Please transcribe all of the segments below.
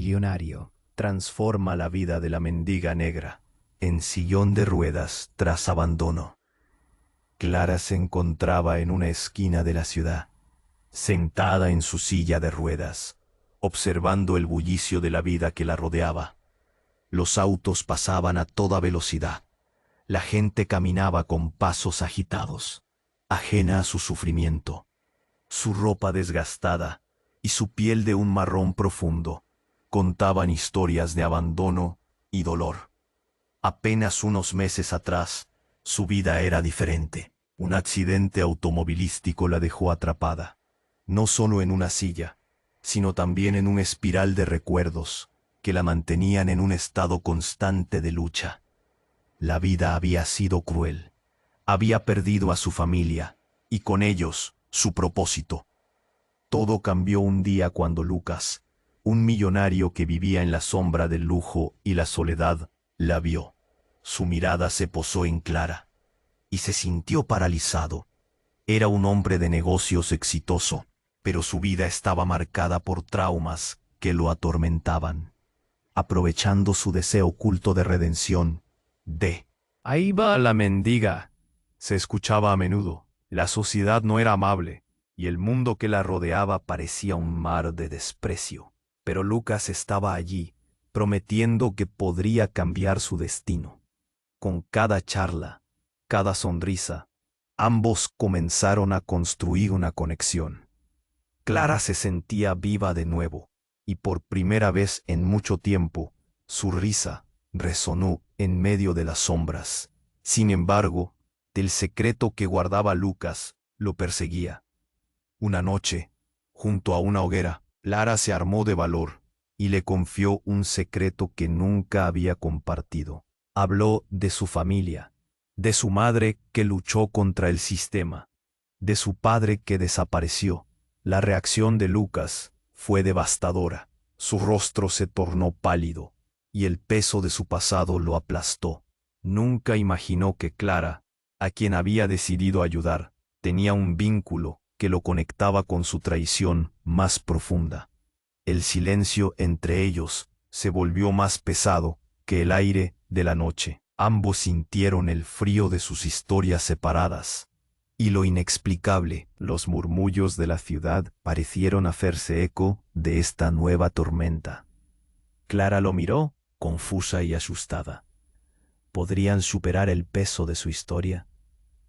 millonario transforma la vida de la mendiga negra en sillón de ruedas tras abandono. Clara se encontraba en una esquina de la ciudad, sentada en su silla de ruedas, observando el bullicio de la vida que la rodeaba. Los autos pasaban a toda velocidad. La gente caminaba con pasos agitados, ajena a su sufrimiento. Su ropa desgastada y su piel de un marrón profundo contaban historias de abandono y dolor. Apenas unos meses atrás, su vida era diferente. Un accidente automovilístico la dejó atrapada, no solo en una silla, sino también en un espiral de recuerdos que la mantenían en un estado constante de lucha. La vida había sido cruel. Había perdido a su familia y con ellos su propósito. Todo cambió un día cuando Lucas, un millonario que vivía en la sombra del lujo y la soledad, la vio. Su mirada se posó en Clara y se sintió paralizado. Era un hombre de negocios exitoso, pero su vida estaba marcada por traumas que lo atormentaban. Aprovechando su deseo oculto de redención, "Ahí va la mendiga", se escuchaba a menudo. La sociedad no era amable, y el mundo que la rodeaba parecía un mar de desprecio. Pero Lucas estaba allí, prometiendo que podría cambiar su destino. Con cada charla, cada sonrisa, ambos comenzaron a construir una conexión. Clara se sentía viva de nuevo, y por primera vez en mucho tiempo, su risa resonó en medio de las sombras. Sin embargo, el secreto que guardaba Lucas lo perseguía. Una noche, junto a una hoguera, Clara se armó de valor y le confió un secreto que nunca había compartido. Habló de su familia, de su madre que luchó contra el sistema, de su padre que desapareció. La reacción de Lucas fue devastadora. Su rostro se tornó pálido y el peso de su pasado lo aplastó. Nunca imaginó que Clara, a quien había decidido ayudar, tenía un vínculo que lo conectaba con su traición más profunda. El silencio entre ellos se volvió más pesado que el aire de la noche. Ambos sintieron el frío de sus historias separadas. Y lo inexplicable, los murmullos de la ciudad parecieron hacerse eco de esta nueva tormenta. Clara lo miró, confusa y asustada. ¿Podrían superar el peso de su historia?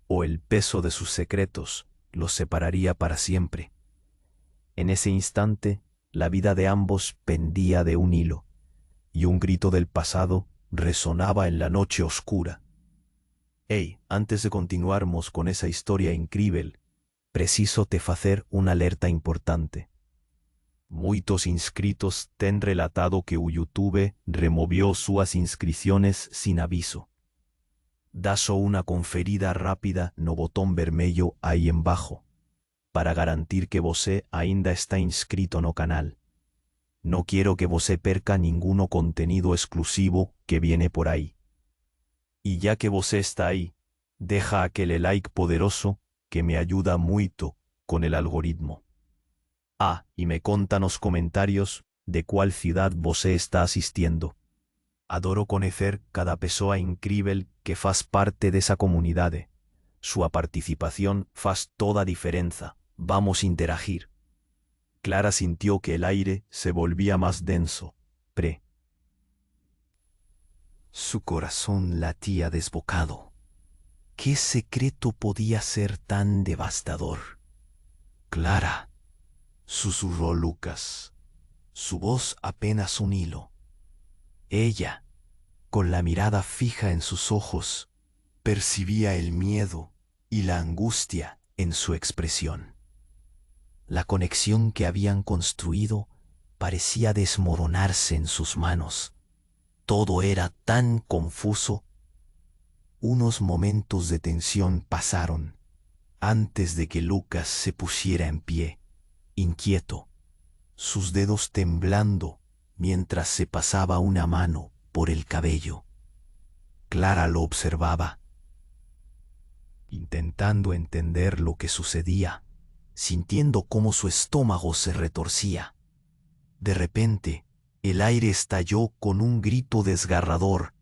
¿O el peso de sus secretos los separaría para siempre? En ese instante, la vida de ambos pendía de un hilo, y un grito del pasado resonaba en la noche oscura. Hey, antes de continuarmos con esa historia increíble, preciso te facer una alerta importante. Muitos inscritos ten relatado que YouTube removió sus inscripciones sin aviso. Da só una conferida rápida no botón vermelho aí embaixo, para garantir que você ainda está inscrito no canal. No quiero que você perca ninguno contenido exclusivo que viene por ahí. Y ya que você está ahí, deja aquele like poderoso que me ayuda muito con el algoritmo. Ah, y me conta nos comentarios de cuál ciudad você está asistiendo. Adoro conocer cada pessoa incrível que faz parte dessa comunidade. Sua participación faz toda a diferenza. Vamos a interagir. Clara sintió que el aire se volvía más denso. Su corazón latía desbocado. ¿Qué secreto podía ser tan devastador? Clara, susurró Lucas, su voz apenas un hilo. Ella, con la mirada fija en sus ojos, percibía el miedo y la angustia en su expresión. La conexión que habían construido parecía desmoronarse en sus manos. Todo era tan confuso. Unos momentos de tensión pasaron antes de que Lucas se pusiera en pie, inquieto, sus dedos temblando mientras se pasaba una mano por el cabello. Clara lo observaba, intentando entender lo que sucedía, sintiendo cómo su estómago se retorcía. De repente, El aire estalló con un grito desgarrador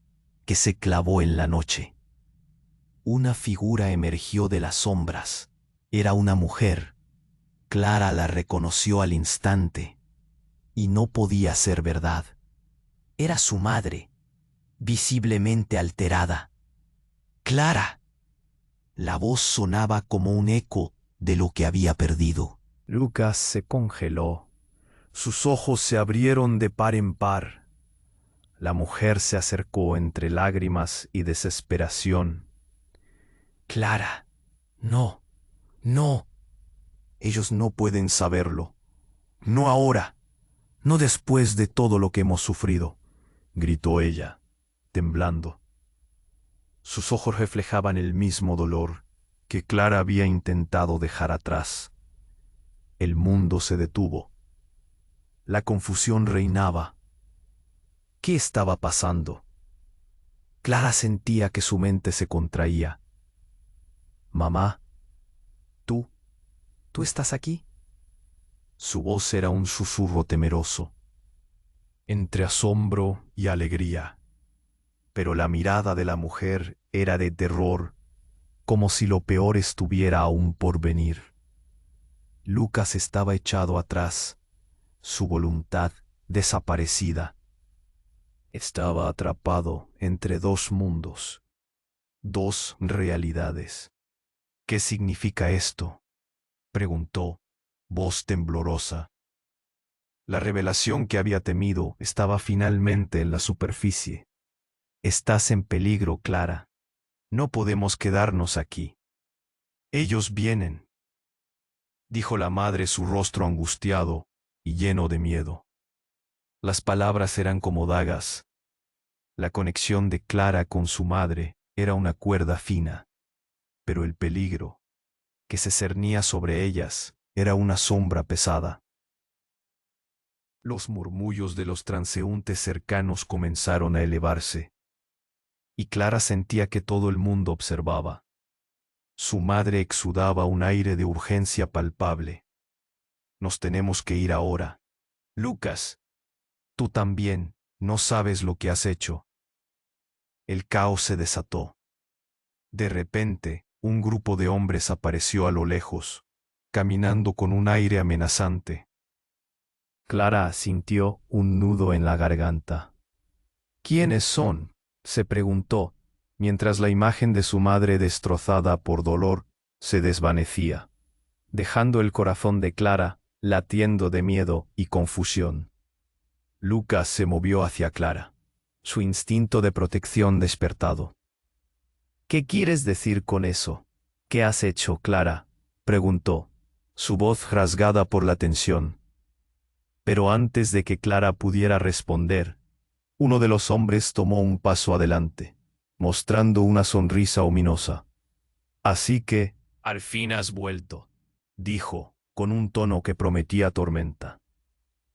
que se clavó en la noche. Una figura emergió de las sombras. Era una mujer. Clara la reconoció al instante. Y no podía ser verdad. Era su madre, visiblemente alterada. ¡Clara! La voz sonaba como un eco de lo que había perdido. Lucas se congeló. Sus ojos se abrieron de par en par. La mujer se acercó entre lágrimas y desesperación. Clara, no, no. Ellos no pueden saberlo. No ahora. No después de todo lo que hemos sufrido, gritó ella, temblando. Sus ojos reflejaban el mismo dolor que Clara había intentado dejar atrás. El mundo se detuvo. La confusión reinaba. ¿Qué estaba pasando? Clara sentía que su mente se contraía. Mamá, ¿tú estás aquí? Su voz era un susurro temeroso, entre asombro y alegría. Pero la mirada de la mujer era de terror, como si lo peor estuviera aún por venir. Lucas estaba echado atrás, su voluntad desaparecida. Estaba atrapado entre dos mundos, dos realidades. ¿Qué significa esto?, preguntó, voz temblorosa. La revelación que había temido estaba finalmente en la superficie. Estás en peligro, Clara. No podemos quedarnos aquí. Ellos vienen, dijo la madre, su rostro angustiado y lleno de miedo. Las palabras eran como dagas. La conexión de Clara con su madre era una cuerda fina, pero el peligro que se cernía sobre ellas era una sombra pesada. Los murmullos de los transeúntes cercanos comenzaron a elevarse, y Clara sentía que todo el mundo observaba. Su madre exudaba un aire de urgencia palpable. Nos tenemos que ir ahora. Lucas, tú también, no sabes lo que has hecho. El caos se desató. De repente, un grupo de hombres apareció a lo lejos, caminando con un aire amenazante. Clara sintió un nudo en la garganta. ¿Quiénes son?, se preguntó, mientras la imagen de su madre destrozada por dolor se desvanecía, dejando el corazón de Clara latiendo de miedo y confusión. Lucas se movió hacia Clara, su instinto de protección despertado. ¿Qué quieres decir con eso? ¿Qué has hecho, Clara?, preguntó, su voz rasgada por la tensión. Pero antes de que Clara pudiera responder, uno de los hombres tomó un paso adelante, mostrando una sonrisa ominosa. Así que, al fin has vuelto, dijo, con un tono que prometía tormenta.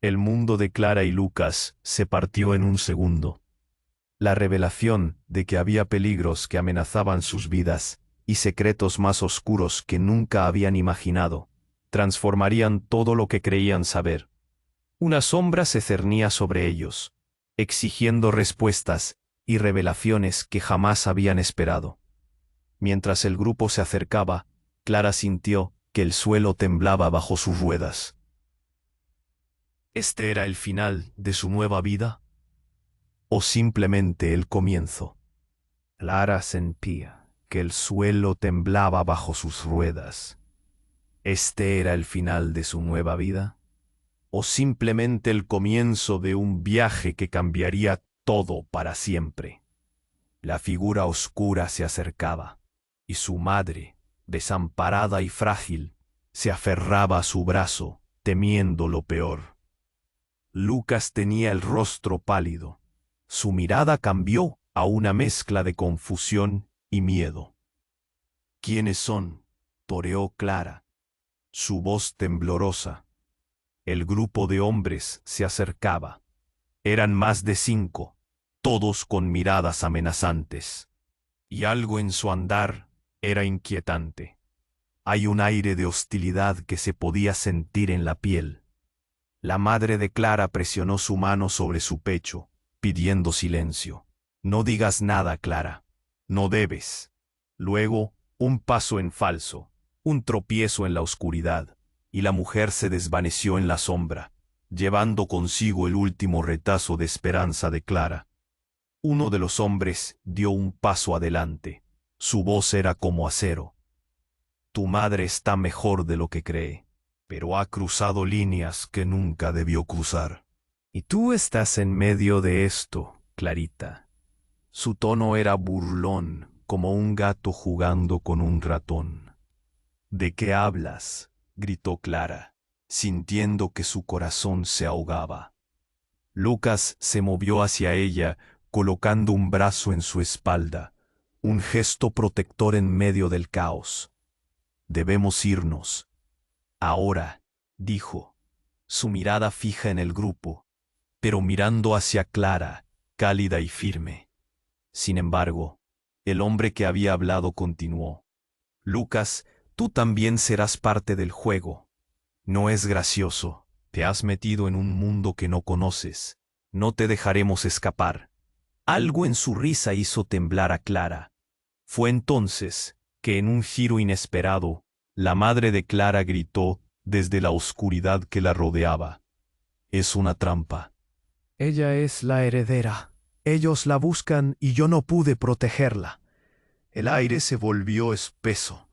El mundo de Clara y Lucas se partió en un segundo. La revelación de que había peligros que amenazaban sus vidas y secretos más oscuros que nunca habían imaginado, transformarían todo lo que creían saber. Una sombra se cernía sobre ellos, exigiendo respuestas y revelaciones que jamás habían esperado. Mientras el grupo se acercaba, Clara sintió que el suelo temblaba bajo sus ruedas. ¿Este era el final de su nueva vida? ¿O simplemente el comienzo? Clara sentía que el suelo temblaba bajo sus ruedas. ¿Este era el final de su nueva vida? ¿O simplemente el comienzo de un viaje que cambiaría todo para siempre? La figura oscura se acercaba, y su madre, desamparada y frágil, se aferraba a su brazo, temiendo lo peor. Lucas tenía el rostro pálido. Su mirada cambió a una mezcla de confusión y miedo. ¿Quiénes son?, toreó Clara, su voz temblorosa. El grupo de hombres se acercaba. Eran más de 5, todos con miradas amenazantes. Y algo en su andar era inquietante. Hay un aire de hostilidad que se podía sentir en la piel. La madre de Clara presionó su mano sobre su pecho, pidiendo silencio. No digas nada, Clara. No debes. Luego, un paso en falso, un tropiezo en la oscuridad, y la mujer se desvaneció en la sombra, llevando consigo el último retazo de esperanza de Clara. Uno de los hombres dio un paso adelante. Su voz era como acero. Tu madre está mejor de lo que cree, pero ha cruzado líneas que nunca debió cruzar. Y tú estás en medio de esto, Clarita. Su tono era burlón, como un gato jugando con un ratón. ¿De qué hablas?, gritó Clara, sintiendo que su corazón se ahogaba. Lucas se movió hacia ella, colocando un brazo en su espalda, un gesto protector en medio del caos. Debemos irnos. Ahora, dijo, su mirada fija en el grupo, pero mirando hacia Clara, cálida y firme. Sin embargo, el hombre que había hablado continuó. Lucas, tú también serás parte del juego. No es gracioso, te has metido en un mundo que no conoces. No te dejaremos escapar. Algo en su risa hizo temblar a Clara. Fue entonces que en un giro inesperado, la madre de Clara gritó desde la oscuridad que la rodeaba. Es una trampa. Ella es la heredera. Ellos la buscan y yo no pude protegerla. El aire se volvió espeso.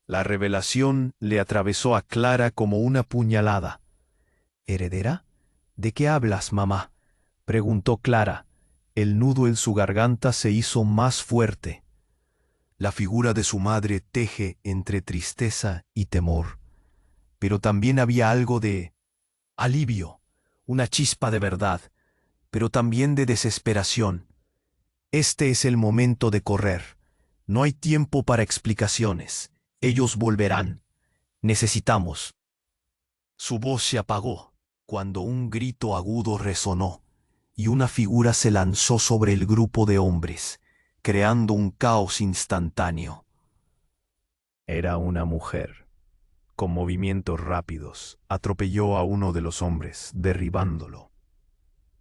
La revelación le atravesó a Clara como una puñalada. ¿Heredera? ¿De qué hablas, mamá?, preguntó Clara. El nudo en su garganta se hizo más fuerte. La figura de su madre teje entre tristeza y temor. Pero también había algo de alivio, una chispa de verdad, pero también de desesperación. Este es el momento de correr. No hay tiempo para explicaciones. Ellos volverán. Necesitamos. Su voz se apagó cuando un grito agudo resonó, y una figura se lanzó sobre el grupo de hombres, creando un caos instantáneo. Era una mujer. Con movimientos rápidos, atropelló a uno de los hombres, derribándolo.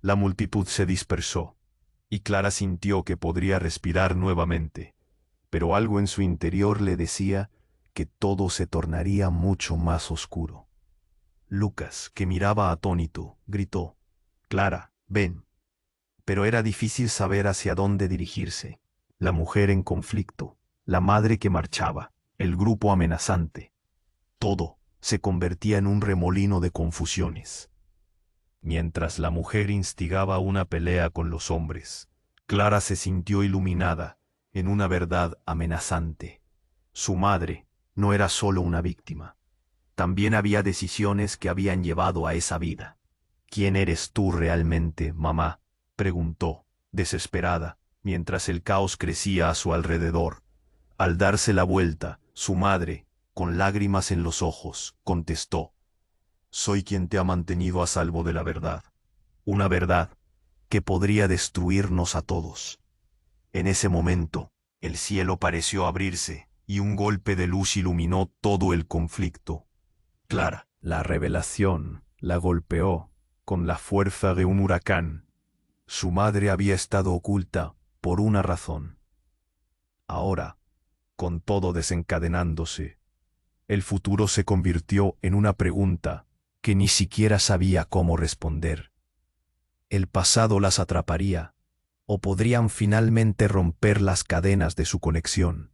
La multitud se dispersó, y Clara sintió que podría respirar nuevamente, pero algo en su interior le decía que todo se tornaría mucho más oscuro. Lucas, que miraba atónito, gritó: «Clara, ven». Pero era difícil saber hacia dónde dirigirse. La mujer en conflicto, la madre que marchaba, el grupo amenazante. Todo se convertía en un remolino de confusiones. Mientras la mujer instigaba una pelea con los hombres, Clara se sintió iluminada en una verdad amenazante. Su madre no era solo una víctima. También había decisiones que habían llevado a esa vida. «¿Quién eres tú realmente, mamá?», preguntó, desesperada, mientras el caos crecía a su alrededor. Al darse la vuelta, su madre, con lágrimas en los ojos, contestó: «Soy quien te ha mantenido a salvo de la verdad. Una verdad que podría destruirnos a todos». En ese momento, el cielo pareció abrirse, y un golpe de luz iluminó todo el conflicto. Clara, la revelación, la golpeó con la fuerza de un huracán. Su madre había estado oculta por una razón. Ahora, con todo desencadenándose, el futuro se convirtió en una pregunta que ni siquiera sabía cómo responder. El pasado las atraparía, o podrían finalmente romper las cadenas de su conexión.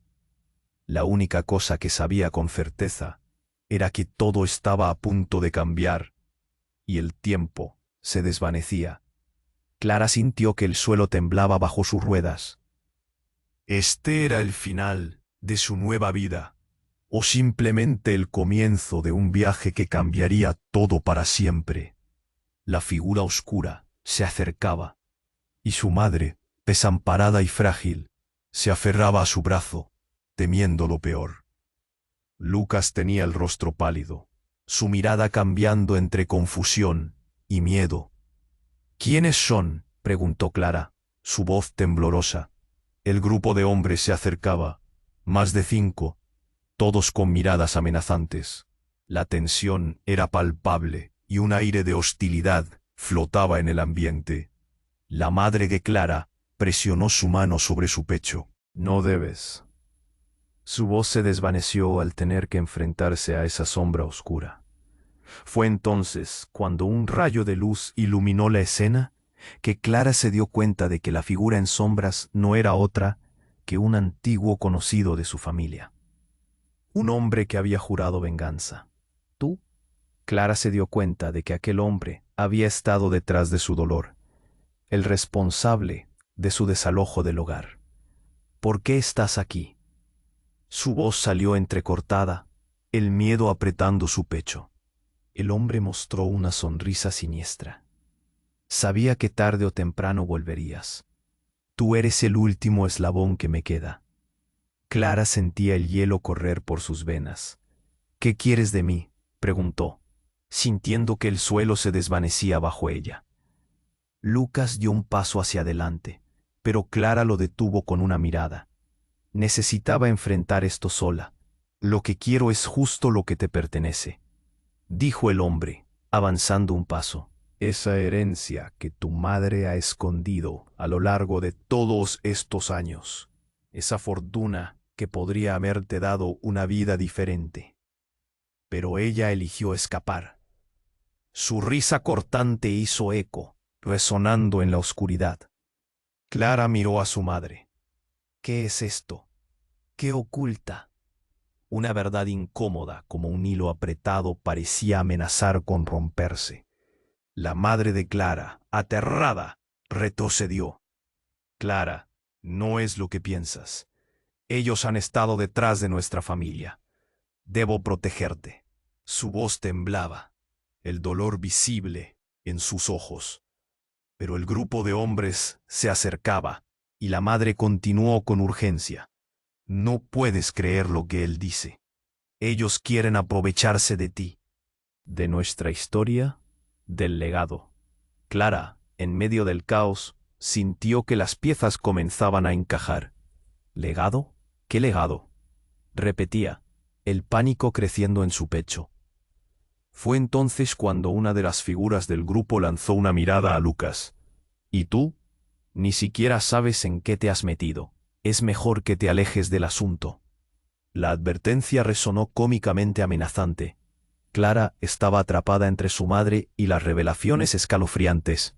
La única cosa que sabía con certeza era que todo estaba a punto de cambiar, y el tiempo se desvanecía. Clara sintió que el suelo temblaba bajo sus ruedas. Este era el final de su nueva vida, o simplemente el comienzo de un viaje que cambiaría todo para siempre. La figura oscura se acercaba, y su madre, desamparada y frágil, se aferraba a su brazo, temiendo lo peor. Lucas tenía el rostro pálido, su mirada cambiando entre confusión y miedo. «¿Quiénes son?», preguntó Clara, su voz temblorosa. El grupo de hombres se acercaba, más de 5, todos con miradas amenazantes. La tensión era palpable, y un aire de hostilidad flotaba en el ambiente. La madre de Clara presionó su mano sobre su pecho. No debes. Su voz se desvaneció al tener que enfrentarse a esa sombra oscura. Fue entonces, cuando un rayo de luz iluminó la escena, que Clara se dio cuenta de que la figura en sombras no era otra que un antiguo conocido de su familia. Un hombre que había jurado venganza. ¿Tú? Clara se dio cuenta de que aquel hombre había estado detrás de su dolor, el responsable de su desalojo del hogar. ¿Por qué estás aquí? Su voz salió entrecortada, el miedo apretando su pecho. El hombre mostró una sonrisa siniestra. Sabía que tarde o temprano volverías. Tú eres el último eslabón que me queda. Clara sentía el hielo correr por sus venas. ¿Qué quieres de mí?, preguntó, sintiendo que el suelo se desvanecía bajo ella. Lucas dio un paso hacia adelante, pero Clara lo detuvo con una mirada. Necesitaba enfrentar esto sola. Lo que quiero es justo lo que te pertenece, dijo el hombre, avanzando un paso. Esa herencia que tu madre ha escondido a lo largo de todos estos años. Esa fortuna que podría haberte dado una vida diferente. Pero ella eligió escapar. Su risa cortante hizo eco, resonando en la oscuridad. Clara miró a su madre. ¿Qué es esto? ¿Qué oculta? Una verdad incómoda, como un hilo apretado, parecía amenazar con romperse. La madre de Clara, aterrada, retrocedió. Clara, no es lo que piensas. Ellos han estado detrás de nuestra familia. Debo protegerte. Su voz temblaba, el dolor visible en sus ojos. Pero el grupo de hombres se acercaba, y la madre continuó con urgencia. No puedes creer lo que él dice. Ellos quieren aprovecharse de ti, de nuestra historia, del legado. Clara, en medio del caos, sintió que las piezas comenzaban a encajar. ¿Legado? ¿Qué legado?, repetía, el pánico creciendo en su pecho. Fue entonces cuando una de las figuras del grupo lanzó una mirada a Lucas. ¿Y tú? Ni siquiera sabes en qué te has metido. Es mejor que te alejes del asunto. La advertencia resonó cómicamente amenazante. Clara estaba atrapada entre su madre y las revelaciones escalofriantes.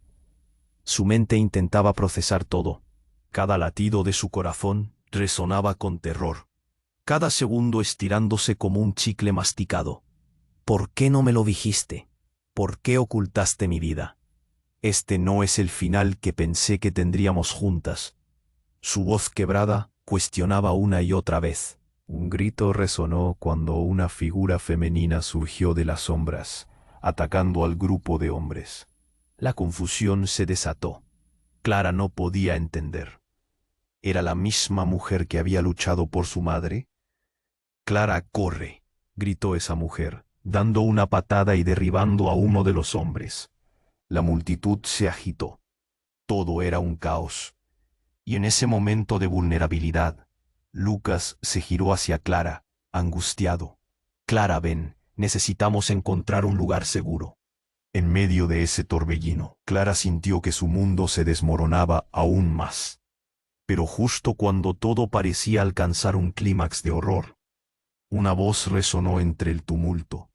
Su mente intentaba procesar todo. Cada latido de su corazón resonaba con terror. Cada segundo estirándose como un chicle masticado. ¿Por qué no me lo dijiste? ¿Por qué ocultaste mi vida? Este no es el final que pensé que tendríamos juntas. Su voz quebrada cuestionaba una y otra vez. Un grito resonó cuando una figura femenina surgió de las sombras, atacando al grupo de hombres. La confusión se desató. Clara no podía entender. ¿Era la misma mujer que había luchado por su madre? «Clara, corre», gritó esa mujer, dando una patada y derribando a uno de los hombres. La multitud se agitó. Todo era un caos. Y en ese momento de vulnerabilidad, Lucas se giró hacia Clara, angustiado. «Clara, ven, necesitamos encontrar un lugar seguro». En medio de ese torbellino, Clara sintió que su mundo se desmoronaba aún más. Pero justo cuando todo parecía alcanzar un clímax de horror, una voz resonó entre el tumulto.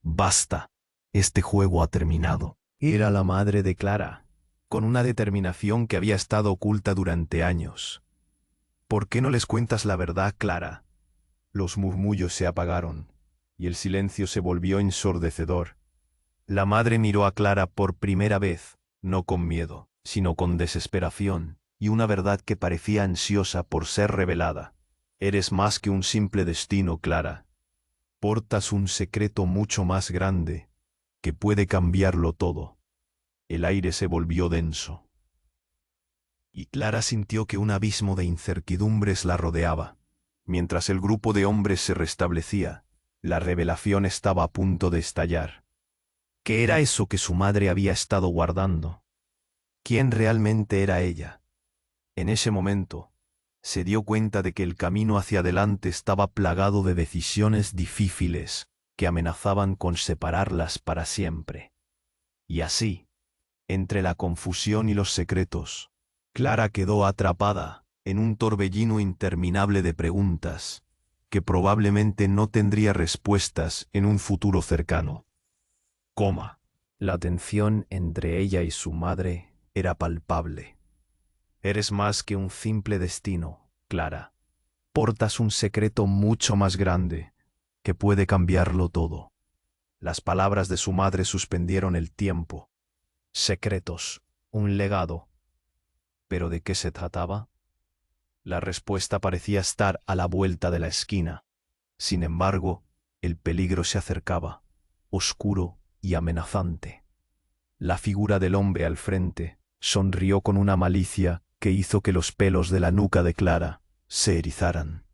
«Basta, este juego ha terminado». Era la madre de Clara, con una determinación que había estado oculta durante años. «¿Por qué no les cuentas la verdad, Clara?». Los murmullos se apagaron, y el silencio se volvió ensordecedor. La madre miró a Clara por primera vez, no con miedo, sino con desesperación, y una verdad que parecía ansiosa por ser revelada. «Eres más que un simple destino, Clara. Portas un secreto mucho más grande, que puede cambiarlo todo». El aire se volvió denso, y Clara sintió que un abismo de incertidumbres la rodeaba. Mientras el grupo de hombres se restablecía, la revelación estaba a punto de estallar. ¿Qué era eso que su madre había estado guardando? ¿Quién realmente era ella? En ese momento, se dio cuenta de que el camino hacia adelante estaba plagado de decisiones difíciles que amenazaban con separarlas para siempre. Y así, entre la confusión y los secretos, Clara quedó atrapada en un torbellino interminable de preguntas que probablemente no tendría respuestas en un futuro cercano. Coma. La tensión entre ella y su madre era palpable. Eres más que un simple destino, Clara. Portas un secreto mucho más grande que puede cambiarlo todo. Las palabras de su madre suspendieron el tiempo. Secretos, un legado. ¿Pero de qué se trataba? La respuesta parecía estar a la vuelta de la esquina. Sin embargo, el peligro se acercaba, oscuro y amenazante. La figura del hombre al frente sonrió con una malicia que hizo que los pelos de la nuca de Clara se erizaran.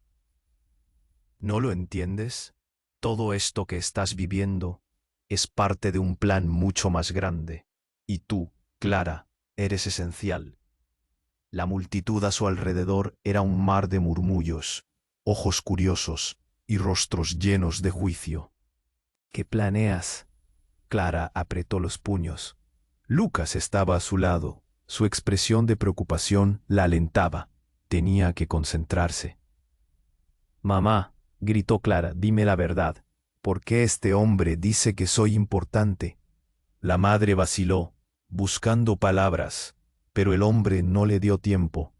¿No lo entiendes? Todo esto que estás viviendo es parte de un plan mucho más grande. Y tú, Clara, eres esencial. La multitud a su alrededor era un mar de murmullos, ojos curiosos y rostros llenos de juicio. ¿Qué planeas? Clara apretó los puños. Lucas estaba a su lado. Su expresión de preocupación la alentaba. Tenía que concentrarse. Mamá, gritó Clara, dime la verdad. ¿Por qué este hombre dice que soy importante? La madre vaciló, buscando palabras, pero el hombre no le dio tiempo.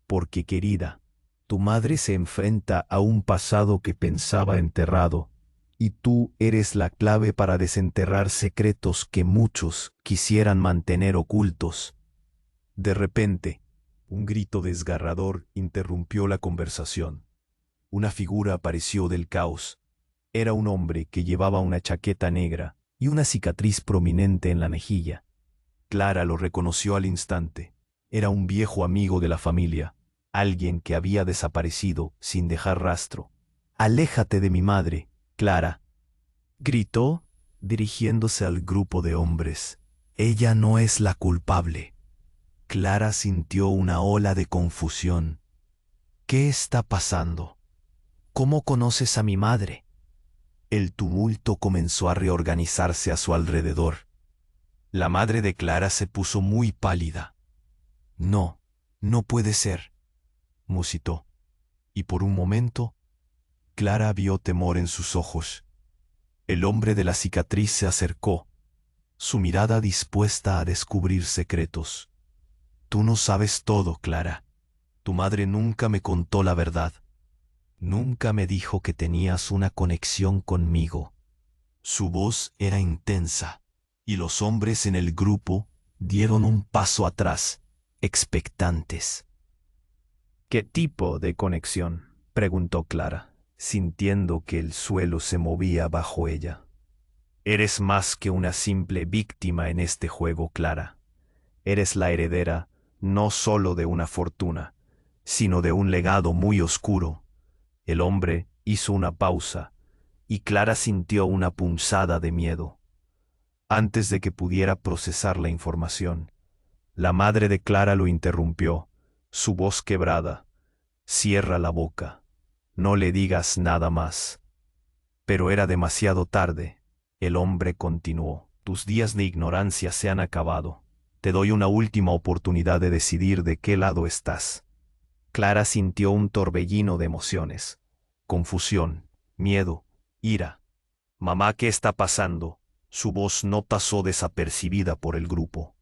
Porque, querida, tu madre se enfrenta a un pasado que pensaba enterrado, y tú eres la clave para desenterrar secretos que muchos quisieran mantener ocultos. De repente, un grito desgarrador interrumpió la conversación. Una figura apareció del caos. Era un hombre que llevaba una chaqueta negra y una cicatriz prominente en la mejilla. Clara lo reconoció al instante. Era un viejo amigo de la familia, alguien que había desaparecido sin dejar rastro. «Aléjate de mi madre, Clara», gritó, dirigiéndose al grupo de hombres. «Ella no es la culpable». Clara sintió una ola de confusión. «¿Qué está pasando? ¿Cómo conoces a mi madre?» El tumulto comenzó a reorganizarse a su alrededor. La madre de Clara se puso muy pálida. «No, no puede ser», musitó. Y por un momento, Clara vio temor en sus ojos. El hombre de la cicatriz se acercó, su mirada dispuesta a descubrir secretos. «Tú no sabes todo, Clara. Tu madre nunca me contó la verdad. Nunca me dijo que tenías una conexión conmigo». Su voz era intensa, y los hombres en el grupo dieron un paso atrás, expectantes. «¿Qué tipo de conexión?», preguntó Clara, sintiendo que el suelo se movía bajo ella. «Eres más que una simple víctima en este juego, Clara. Eres la heredera no solo de una fortuna, sino de un legado muy oscuro». El hombre hizo una pausa, y Clara sintió una punzada de miedo. Antes de que pudiera procesar la información, la madre de Clara lo interrumpió, su voz quebrada. «Cierra la boca. No le digas nada más». Pero era demasiado tarde. El hombre continuó. «Tus días de ignorancia se han acabado. Te doy una última oportunidad de decidir de qué lado estás». Clara sintió un torbellino de emociones. Confusión, miedo, ira. «Mamá, ¿qué está pasando?». Su voz no pasó desapercibida por el grupo.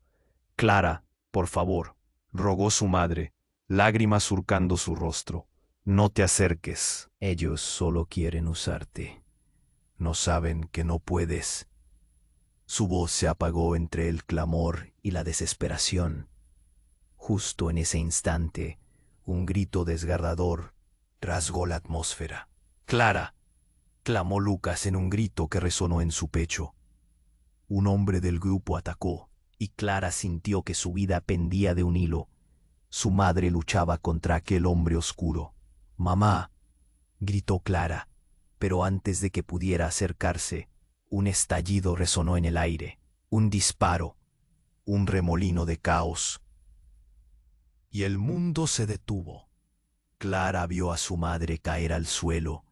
«Clara, por favor», rogó su madre, lágrimas surcando su rostro. «No te acerques. Ellos solo quieren usarte. No saben que no puedes». Su voz se apagó entre el clamor y la desesperación. Justo en ese instante, un grito desgarrador rasgó la atmósfera. «¡Clara!», clamó Lucas en un grito que resonó en su pecho. Un hombre del grupo atacó, y Clara sintió que su vida pendía de un hilo. Su madre luchaba contra aquel hombre oscuro. «¡Mamá!», gritó Clara, pero antes de que pudiera acercarse, un estallido resonó en el aire, un disparo, un remolino de caos. Y el mundo se detuvo. Clara vio a su madre caer al suelo,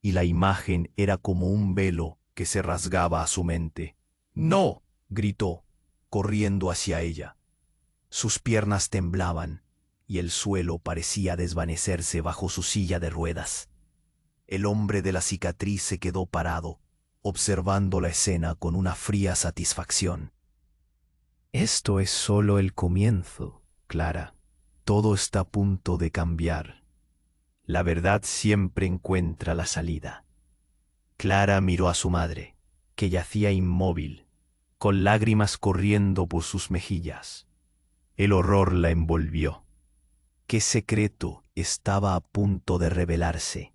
y la imagen era como un velo que se rasgaba a su mente. «¡No! gritó, corriendo hacia ella. Sus piernas temblaban y el suelo parecía desvanecerse bajo su silla de ruedas. El hombre de la cicatriz se quedó parado, observando la escena con una fría satisfacción. Esto es solo el comienzo, Clara. Todo está a punto de cambiar. La verdad siempre encuentra la salida. Clara miró a su madre, que yacía inmóvil, con lágrimas corriendo por sus mejillas. El horror la envolvió. ¿Qué secreto estaba a punto de revelarse?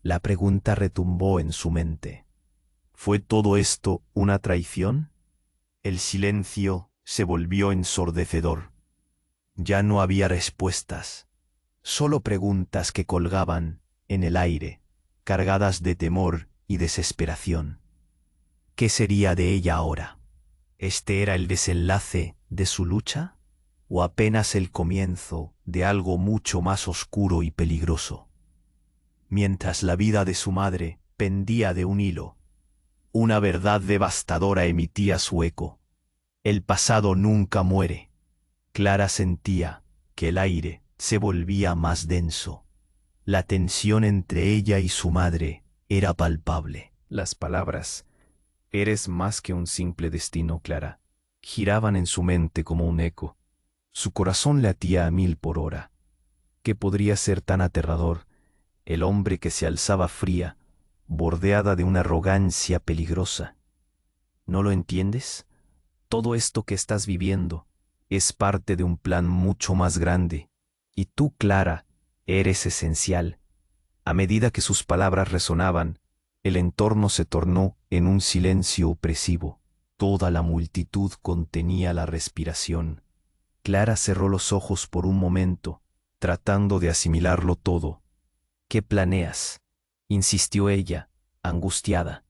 La pregunta retumbó en su mente. ¿Fue todo esto una traición? El silencio se volvió ensordecedor. Ya no había respuestas, solo preguntas que colgaban en el aire, cargadas de temor y desesperación. ¿Qué sería de ella ahora? ¿Este era el desenlace de su lucha? ¿O apenas el comienzo de algo mucho más oscuro y peligroso? Mientras la vida de su madre pendía de un hilo, una verdad devastadora emitía su eco. El pasado nunca muere. Clara sentía que el aire se volvía más denso. La tensión entre ella y su madre era palpable. Las palabras, "eres más que un simple destino, Clara", giraban en su mente como un eco. Su corazón latía a 1000 por hora. ¿Qué podría ser tan aterrador? El hombre que se alzaba fría, bordeada de una arrogancia peligrosa. ¿No lo entiendes? Todo esto que estás viviendo es parte de un plan mucho más grande, y tú, Clara, eres esencial. A medida que sus palabras resonaban, el entorno se tornó en un silencio opresivo. Toda la multitud contenía la respiración. Clara cerró los ojos por un momento, tratando de asimilarlo todo. ¿Qué planeas?, insistió ella, angustiada.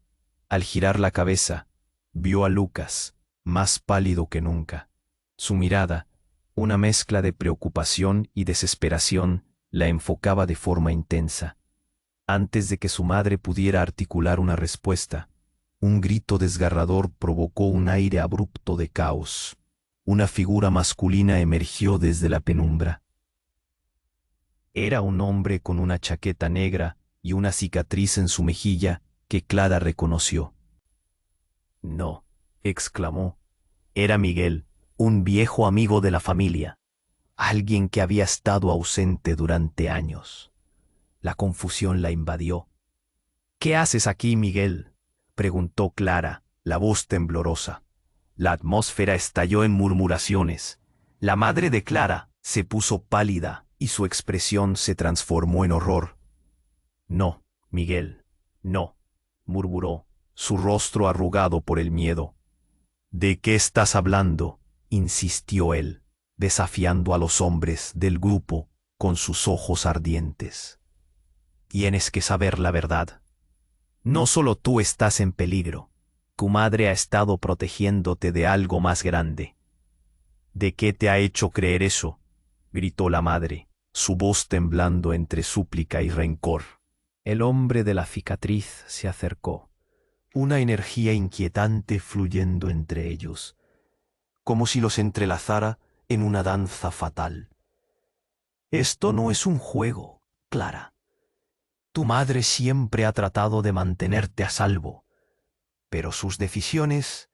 Al girar la cabeza, vio a Lucas, más pálido que nunca. Su mirada, una mezcla de preocupación y desesperación, la enfocaba de forma intensa. Antes de que su madre pudiera articular una respuesta, un grito desgarrador provocó un aire abrupto de caos. Una figura masculina emergió desde la penumbra. Era un hombre con una chaqueta negra y una cicatriz en su mejilla que Clara reconoció. «No», exclamó. Era Miguel, un viejo amigo de la familia, alguien que había estado ausente durante años. La confusión la invadió. «¿Qué haces aquí, Miguel?», preguntó Clara, la voz temblorosa. La atmósfera estalló en murmuraciones. La madre de Clara se puso pálida y su expresión se transformó en horror. «No, Miguel, no», murmuró, su rostro arrugado por el miedo. «¿De qué estás hablando?», insistió él, desafiando a los hombres del grupo con sus ojos ardientes. «Tienes que saber la verdad. No solo tú estás en peligro. Tu madre ha estado protegiéndote de algo más grande». «¿De qué te ha hecho creer eso?», gritó la madre, su voz temblando entre súplica y rencor. El hombre de la cicatriz se acercó, una energía inquietante fluyendo entre ellos, como si los entrelazara en una danza fatal. «Esto no es un juego, Clara. Tu madre siempre ha tratado de mantenerte a salvo, pero sus decisiones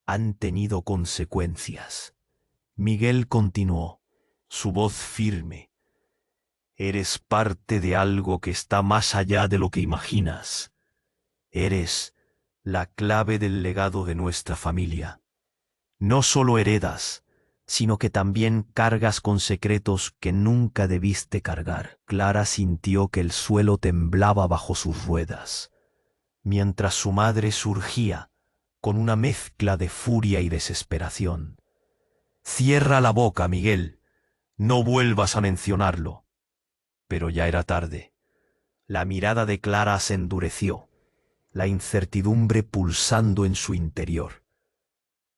han tenido consecuencias». Miguel continuó, su voz firme. «Eres parte de algo que está más allá de lo que imaginas. Eres la clave del legado de nuestra familia. No solo heredas, sino que también cargas con secretos que nunca debiste cargar». Clara sintió que el suelo temblaba bajo sus ruedas, mientras su madre surgía con una mezcla de furia y desesperación. «Cierra la boca, Miguel. No vuelvas a mencionarlo». Pero ya era tarde. La mirada de Clara se endureció, la incertidumbre pulsando en su interior.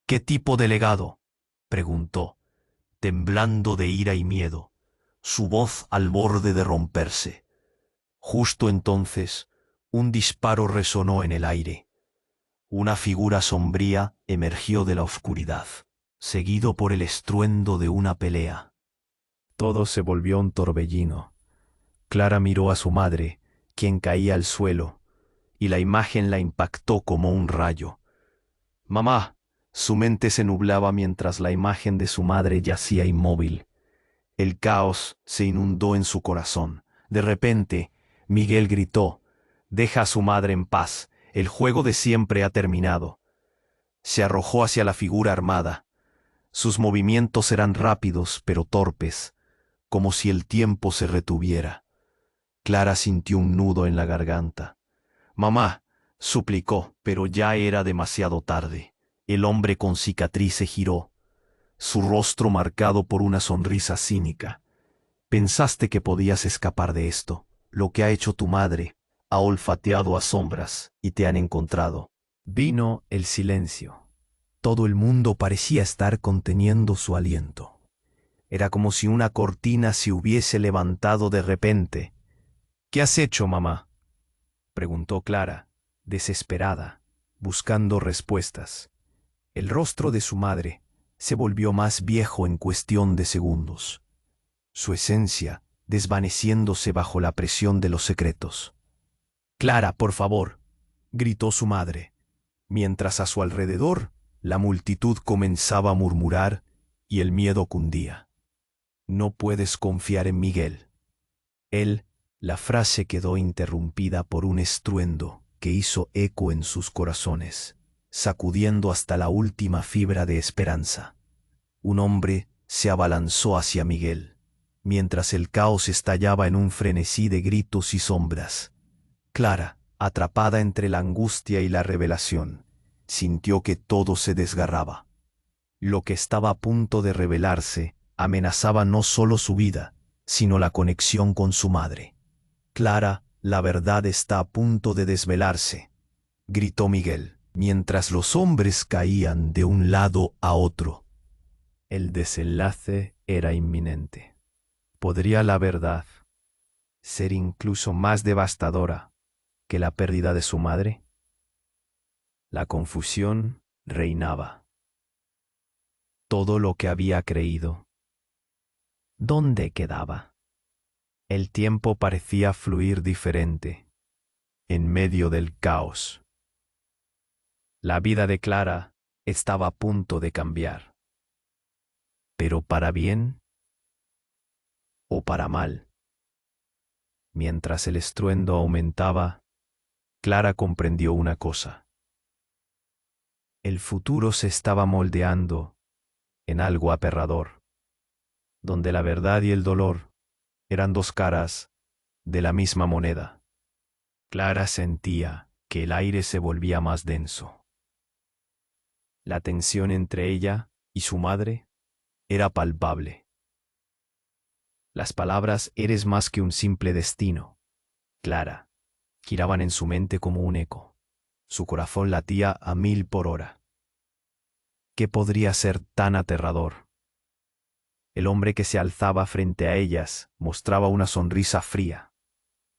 «¿Qué tipo de legado?», preguntó, temblando de ira y miedo, su voz al borde de romperse. Justo entonces, un disparo resonó en el aire. Una figura sombría emergió de la oscuridad, seguido por el estruendo de una pelea. Todo se volvió un torbellino. Clara miró a su madre, quien caía al suelo, y la imagen la impactó como un rayo. «Mamá». Su mente se nublaba mientras la imagen de su madre yacía inmóvil. El caos se inundó en su corazón. De repente, Miguel gritó: «Deja a su madre en paz, el juego de siempre ha terminado». Se arrojó hacia la figura armada. Sus movimientos eran rápidos pero torpes, como si el tiempo se retuviera. Clara sintió un nudo en la garganta. «Mamá», suplicó, pero ya era demasiado tarde. El hombre con cicatriz se giró, su rostro marcado por una sonrisa cínica. «Pensaste que podías escapar de esto. Lo que ha hecho tu madre, ha olfateado a sombras y te han encontrado». Vino el silencio. Todo el mundo parecía estar conteniendo su aliento. Era como si una cortina se hubiese levantado de repente. «¿Qué has hecho, mamá?», preguntó Clara, desesperada, buscando respuestas. El rostro de su madre se volvió más viejo en cuestión de segundos, su esencia desvaneciéndose bajo la presión de los secretos. «Clara, por favor», gritó su madre, mientras a su alrededor la multitud comenzaba a murmurar y el miedo cundía. «No puedes confiar en Miguel». La frase quedó interrumpida por un estruendo que hizo eco en sus corazones, sacudiendo hasta la última fibra de esperanza. Un hombre se abalanzó hacia Miguel, mientras el caos estallaba en un frenesí de gritos y sombras. Clara, atrapada entre la angustia y la revelación, sintió que todo se desgarraba. Lo que estaba a punto de revelarse amenazaba no solo su vida, sino la conexión con su madre. «Clara, la verdad está a punto de desvelarse», gritó Miguel, mientras los hombres caían de un lado a otro. El desenlace era inminente. ¿Podría la verdad ser incluso más devastadora que la pérdida de su madre? La confusión reinaba. Todo lo que había creído, ¿dónde quedaba? El tiempo parecía fluir diferente, en medio del caos. La vida de Clara estaba a punto de cambiar. ¿Pero para bien o para mal? Mientras el estruendo aumentaba, Clara comprendió una cosa. El futuro se estaba moldeando en algo aterrador, donde la verdad y el dolor eran dos caras de la misma moneda. Clara sentía que el aire se volvía más denso. La tensión entre ella y su madre era palpable. Las palabras «eres más que un simple destino», Clara, giraban en su mente como un eco. Su corazón latía a 1000 por hora. ¿Qué podría ser tan aterrador? El hombre que se alzaba frente a ellas mostraba una sonrisa fría,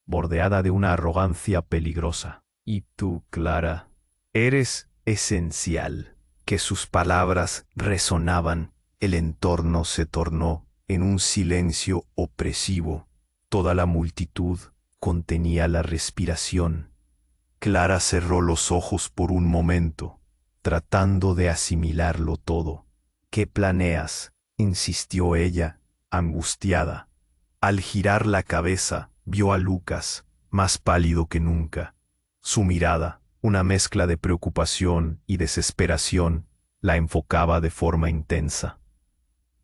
bordeada de una arrogancia peligrosa. «Y tú, Clara, eres esencial». Que sus palabras resonaban, el entorno se tornó en un silencio opresivo. Toda la multitud contenía la respiración. Clara cerró los ojos por un momento, tratando de asimilarlo todo. «¿Qué planeas?», insistió ella, angustiada. Al girar la cabeza, vio a Lucas, más pálido que nunca. Su mirada, una mezcla de preocupación y desesperación, la enfocaba de forma intensa.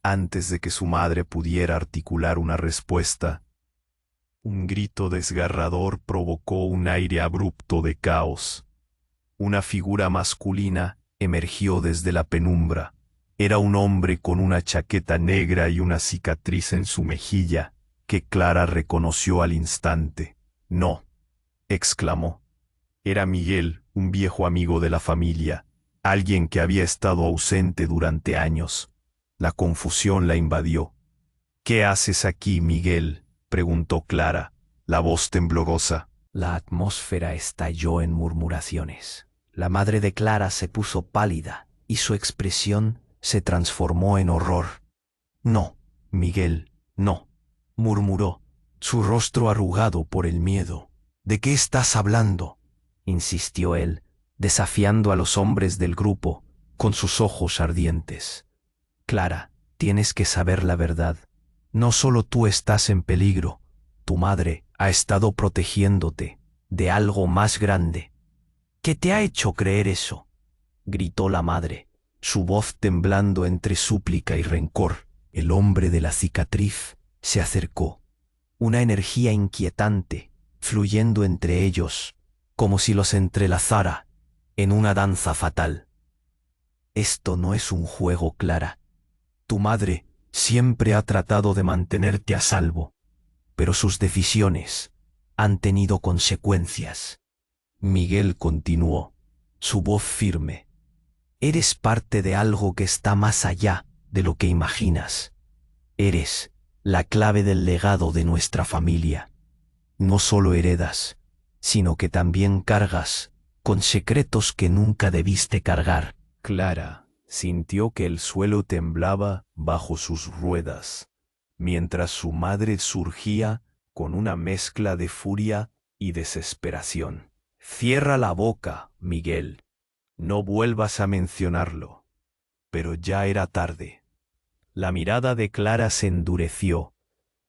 Antes de que su madre pudiera articular una respuesta, un grito desgarrador provocó un aire abrupto de caos. Una figura masculina emergió desde la penumbra. Era un hombre con una chaqueta negra y una cicatriz en su mejilla, que Clara reconoció al instante. «No», exclamó. Era Miguel, un viejo amigo de la familia, alguien que había estado ausente durante años. La confusión la invadió. «¿Qué haces aquí, Miguel?», preguntó Clara, la voz temblorosa. La atmósfera estalló en murmuraciones. La madre de Clara se puso pálida y su expresión se transformó en horror. No, Miguel, no, murmuró, su rostro arrugado por el miedo. ¿De qué estás hablando?, insistió él, desafiando a los hombres del grupo con sus ojos ardientes. Clara, tienes que saber la verdad. No solo tú estás en peligro, tu madre ha estado protegiéndote de algo más grande. ¿Qué te ha hecho creer eso?, gritó la madre, su voz temblando entre súplica y rencor. El hombre de la cicatriz se acercó, una energía inquietante fluyendo entre ellos, como si los entrelazara en una danza fatal. Esto no es un juego, Clara. Tu madre siempre ha tratado de mantenerte a salvo, pero sus decisiones han tenido consecuencias. Miguel continuó, su voz firme. Eres parte de algo que está más allá de lo que imaginas. Eres la clave del legado de nuestra familia. No solo heredas, sino que también cargas con secretos que nunca debiste cargar. Clara sintió que el suelo temblaba bajo sus ruedas, mientras su madre surgía con una mezcla de furia y desesperación. Cierra la boca, Miguel. No vuelvas a mencionarlo. Pero ya era tarde. La mirada de Clara se endureció,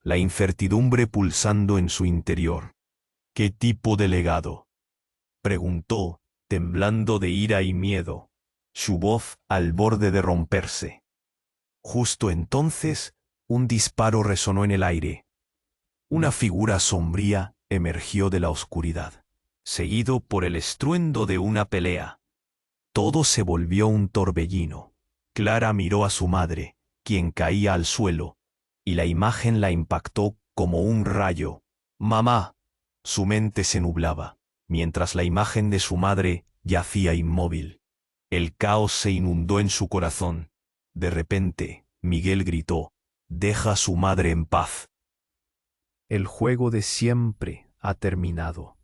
la incertidumbre pulsando en su interior. ¿Qué tipo de legado?, preguntó, temblando de ira y miedo, su voz al borde de romperse. Justo entonces, un disparo resonó en el aire. Una figura sombría emergió de la oscuridad, seguido por el estruendo de una pelea. Todo se volvió un torbellino. Clara miró a su madre, quien caía al suelo, y la imagen la impactó como un rayo. «Mamá». Su mente se nublaba, mientras la imagen de su madre yacía inmóvil. El caos se inundó en su corazón. De repente, Miguel gritó, «Deja a su madre en paz». El juego de siempre ha terminado.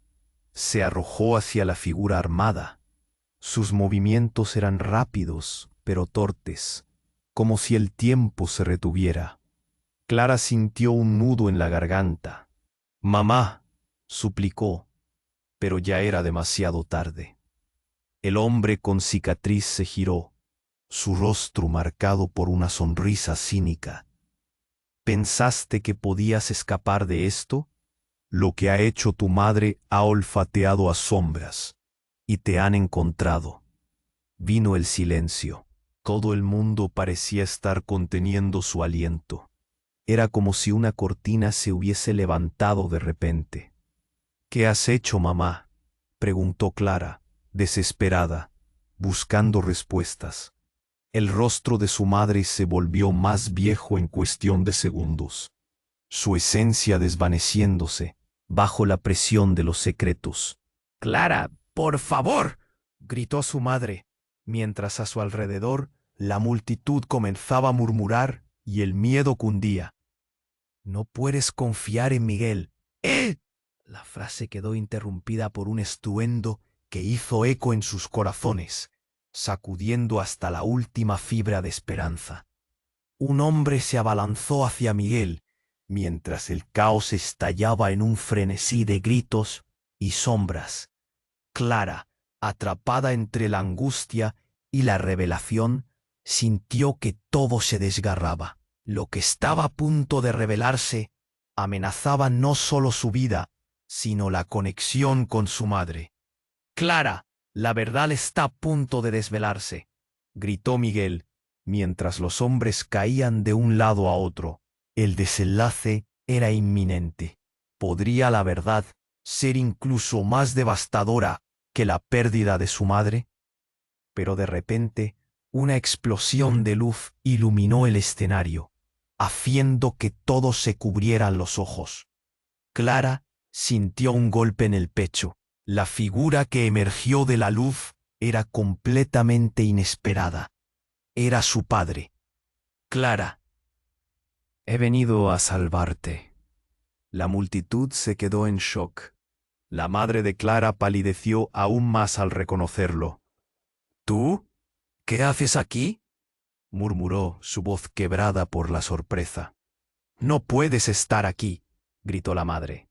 Se arrojó hacia la figura armada. Sus movimientos eran rápidos, pero torpes, como si el tiempo se retuviera. Clara sintió un nudo en la garganta. «Mamá», suplicó, pero ya era demasiado tarde. El hombre con cicatriz se giró, su rostro marcado por una sonrisa cínica. ¿Pensaste que podías escapar de esto? Lo que ha hecho tu madre ha olfateado a sombras, y te han encontrado. Vino el silencio. Todo el mundo parecía estar conteniendo su aliento. Era como si una cortina se hubiese levantado de repente. «¿Qué has hecho, mamá?», preguntó Clara, desesperada, buscando respuestas. El rostro de su madre se volvió más viejo en cuestión de segundos, su esencia desvaneciéndose bajo la presión de los secretos. «Clara, por favor», gritó su madre, mientras a su alrededor la multitud comenzaba a murmurar y el miedo cundía. «No puedes confiar en Miguel». «¡Eh!». La frase quedó interrumpida por un estruendo que hizo eco en sus corazones, sacudiendo hasta la última fibra de esperanza. Un hombre se abalanzó hacia Miguel, mientras el caos estallaba en un frenesí de gritos y sombras. Clara, atrapada entre la angustia y la revelación, sintió que todo se desgarraba. Lo que estaba a punto de revelarse amenazaba no solo su vida, sino la conexión con su madre. «Clara, la verdad está a punto de desvelarse», gritó Miguel, mientras los hombres caían de un lado a otro. El desenlace era inminente. ¿Podría la verdad ser incluso más devastadora que la pérdida de su madre? Pero de repente, una explosión de luz iluminó el escenario, haciendo que todos se cubrieran los ojos. Clara sintió un golpe en el pecho. La figura que emergió de la luz era completamente inesperada. Era su padre. «Clara, he venido a salvarte». La multitud se quedó en shock. La madre de Clara palideció aún más al reconocerlo. ¿Tú? ¿Qué haces aquí? Murmuró, su voz quebrada por la sorpresa. No puedes estar aquí, gritó la madre.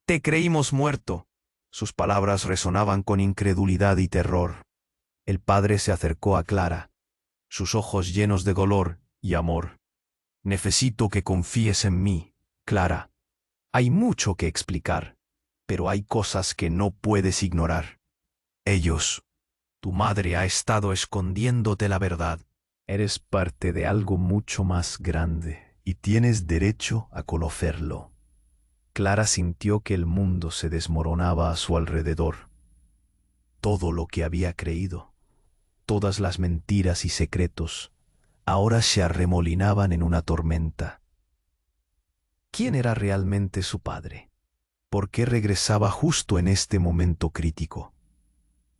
Te creímos muerto. Sus palabras resonaban con incredulidad y terror. El padre se acercó a Clara, sus ojos llenos de dolor y amor. Necesito que confíes en mí, Clara. Hay mucho que explicar, pero hay cosas que no puedes ignorar. Tu madre ha estado escondiéndote la verdad. Eres parte de algo mucho más grande y tienes derecho a conocerlo. Clara sintió que el mundo se desmoronaba a su alrededor. Todo lo que había creído, todas las mentiras y secretos, ahora se arremolinaban en una tormenta. ¿Quién era realmente su padre? ¿Por qué regresaba justo en este momento crítico?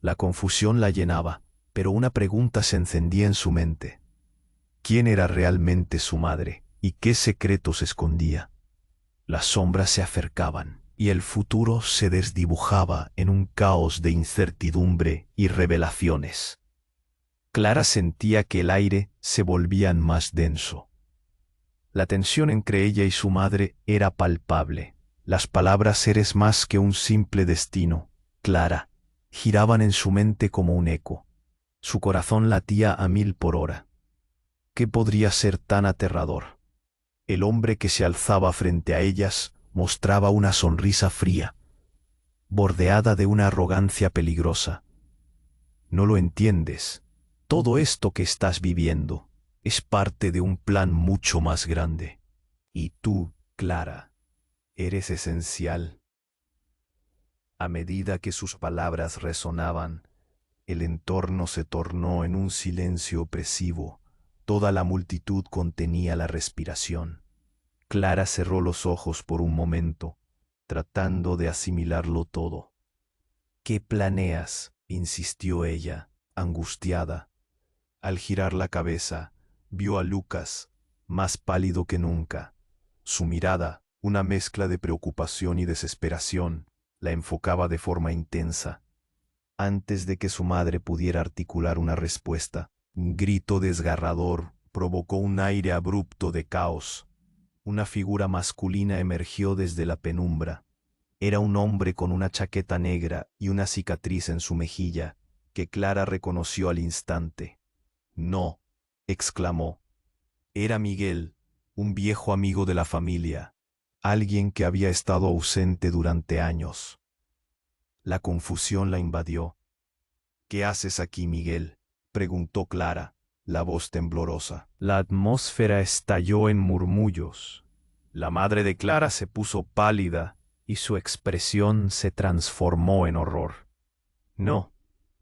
La confusión la llenaba, pero una pregunta se encendía en su mente. ¿Quién era realmente su madre y qué secretos escondía? Las sombras se acercaban y el futuro se desdibujaba en un caos de incertidumbre y revelaciones. Clara sentía que el aire se volvía más denso. La tensión entre ella y su madre era palpable. Las palabras «eres más que un simple destino, Clara», giraban en su mente como un eco. Su corazón latía a 1000 por hora. ¿Qué podría ser tan aterrador? El hombre que se alzaba frente a ellas mostraba una sonrisa fría, bordeada de una arrogancia peligrosa. No lo entiendes. Todo esto que estás viviendo es parte de un plan mucho más grande. Y tú, Clara, eres esencial. A medida que sus palabras resonaban, el entorno se tornó en un silencio opresivo. Toda la multitud contenía la respiración. Clara cerró los ojos por un momento, tratando de asimilarlo todo. «¿Qué planeas?», insistió ella, angustiada. Al girar la cabeza, vio a Lucas, más pálido que nunca. Su mirada, una mezcla de preocupación y desesperación, la enfocaba de forma intensa. Antes de que su madre pudiera articular una respuesta, un grito desgarrador provocó un aire abrupto de caos. Una figura masculina emergió desde la penumbra. Era un hombre con una chaqueta negra y una cicatriz en su mejilla, que Clara reconoció al instante. «No», exclamó. Era Miguel, un viejo amigo de la familia, alguien que había estado ausente durante años. La confusión la invadió. «¿Qué haces aquí, Miguel?», preguntó Clara, la voz temblorosa. La atmósfera estalló en murmullos. La madre de Clara se puso pálida y su expresión se transformó en horror. «No,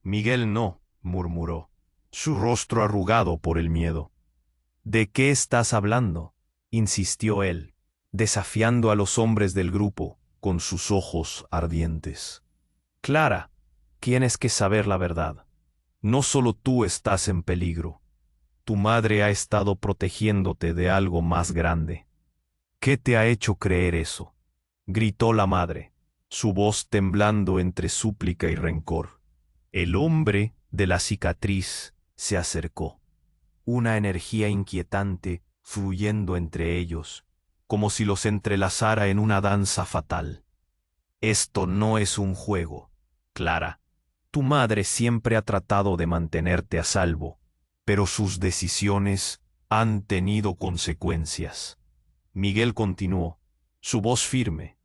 Miguel, no», murmuró, su rostro arrugado por el miedo. «¿De qué estás hablando?», insistió él, desafiando a los hombres del grupo con sus ojos ardientes. «Clara, tienes que saber la verdad. No solo tú estás en peligro. Tu madre ha estado protegiéndote de algo más grande». «¿Qué te ha hecho creer eso?», gritó la madre, su voz temblando entre súplica y rencor. El hombre de la cicatriz se acercó, una energía inquietante fluyendo entre ellos, como si los entrelazara en una danza fatal. «Esto no es un juego, Clara. Tu madre siempre ha tratado de mantenerte a salvo, pero sus decisiones han tenido consecuencias». Miguel continuó, su voz firme.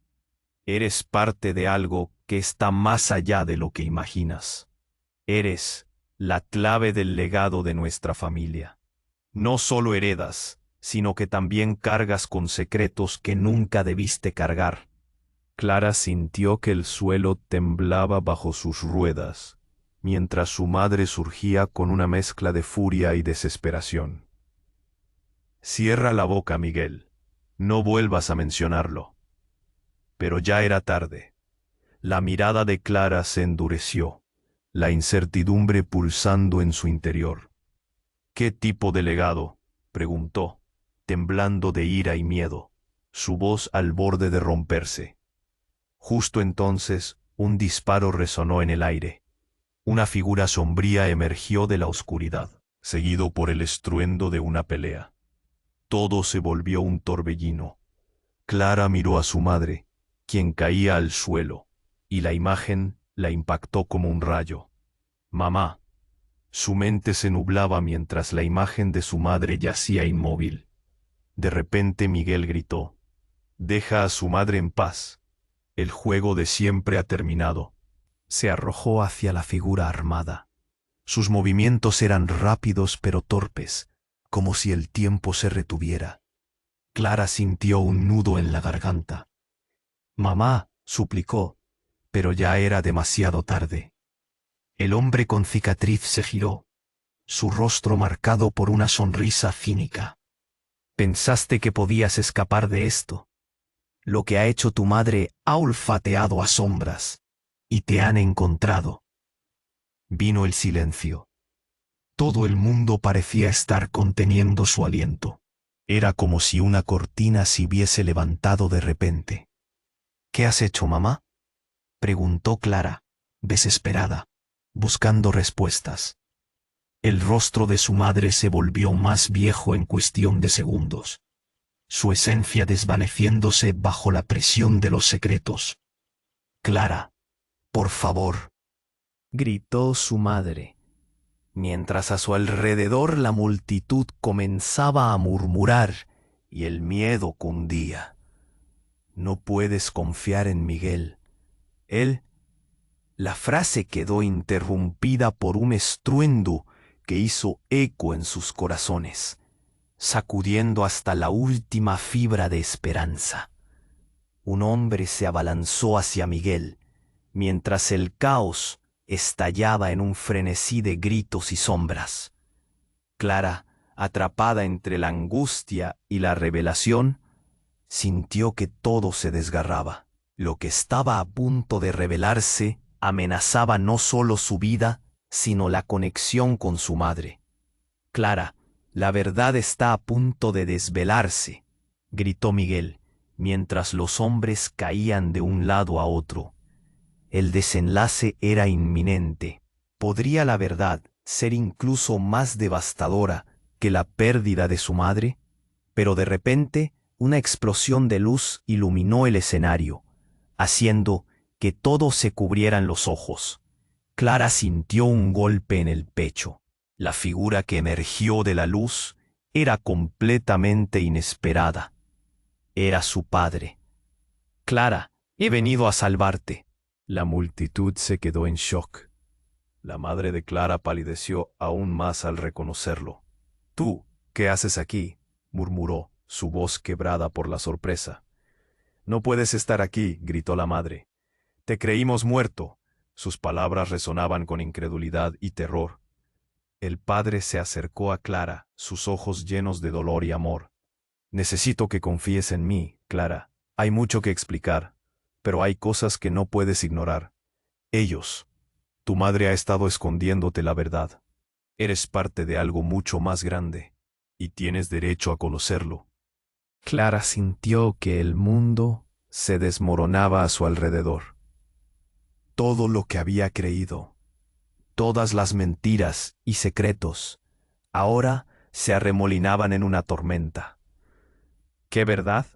«Eres parte de algo que está más allá de lo que imaginas. Eres la clave del legado de nuestra familia. No solo heredas, sino que también cargas con secretos que nunca debiste cargar». Clara sintió que el suelo temblaba bajo sus ruedas, mientras su madre surgía con una mezcla de furia y desesperación. «Cierra la boca, Miguel. No vuelvas a mencionarlo». Pero ya era tarde. La mirada de Clara se endureció, la incertidumbre pulsando en su interior. «¿Qué tipo de legado?», preguntó, temblando de ira y miedo, su voz al borde de romperse. Justo entonces, Un disparo resonó en el aire. Una figura sombría emergió de la oscuridad, seguido por el estruendo de una pelea. Todo se volvió un torbellino. Clara miró a su madre, quien caía al suelo, y la imagen la impactó como un rayo. «Mamá». Su mente se nublaba mientras la imagen de su madre yacía inmóvil. De repente Miguel gritó: «Deja a su madre en paz. El juego de siempre ha terminado». Se arrojó hacia la figura armada. Sus movimientos eran rápidos pero torpes, como si el tiempo se retuviera. Clara sintió un nudo en la garganta. «Mamá», suplicó, pero ya era demasiado tarde. El hombre con cicatriz se giró, su rostro marcado por una sonrisa cínica. «¿Pensaste que podías escapar de esto? Lo que ha hecho tu madre ha olfateado a sombras, y te han encontrado». Vino el silencio. Todo el mundo parecía estar conteniendo su aliento. Era como si una cortina se hubiese levantado de repente. «¿Qué has hecho, mamá?», preguntó Clara, desesperada, buscando respuestas. El rostro de su madre se volvió más viejo en cuestión de segundos, su esencia desvaneciéndose bajo la presión de los secretos. «Clara, por favor», gritó su madre, mientras a su alrededor la multitud comenzaba a murmurar y el miedo cundía. «No puedes confiar en Miguel. Él...». La frase quedó interrumpida por un estruendo que hizo eco en sus corazones, sacudiendo hasta la última fibra de esperanza. Un hombre se abalanzó hacia Miguel, mientras el caos estallaba en un frenesí de gritos y sombras. Clara, atrapada entre la angustia y la revelación, sintió que todo se desgarraba. Lo que estaba a punto de revelarse amenazaba no solo su vida, sino la conexión con su madre. «Clara, la verdad está a punto de desvelarse», gritó Miguel, mientras los hombres caían de un lado a otro. El desenlace era inminente. ¿Podría la verdad ser incluso más devastadora que la pérdida de su madre? Pero de repente, una explosión de luz iluminó el escenario, haciendo que todos se cubrieran los ojos. Clara sintió un golpe en el pecho. La figura que emergió de la luz era completamente inesperada. Era su padre. «Clara, he venido a salvarte». La multitud se quedó en shock. La madre de Clara palideció aún más al reconocerlo. «¿Tú qué haces aquí?», murmuró, su voz quebrada por la sorpresa. «No puedes estar aquí», gritó la madre. «Te creímos muerto». Sus palabras resonaban con incredulidad y terror. El padre se acercó a Clara, sus ojos llenos de dolor y amor. «Necesito que confíes en mí, Clara. Hay mucho que explicar, pero hay cosas que no puedes ignorar. Tu madre ha estado escondiéndote la verdad. Eres parte de algo mucho más grande, y tienes derecho a conocerlo». Clara sintió que el mundo se desmoronaba a su alrededor. Todo lo que había creído, todas las mentiras y secretos, ahora se arremolinaban en una tormenta. «¿Qué verdad?»,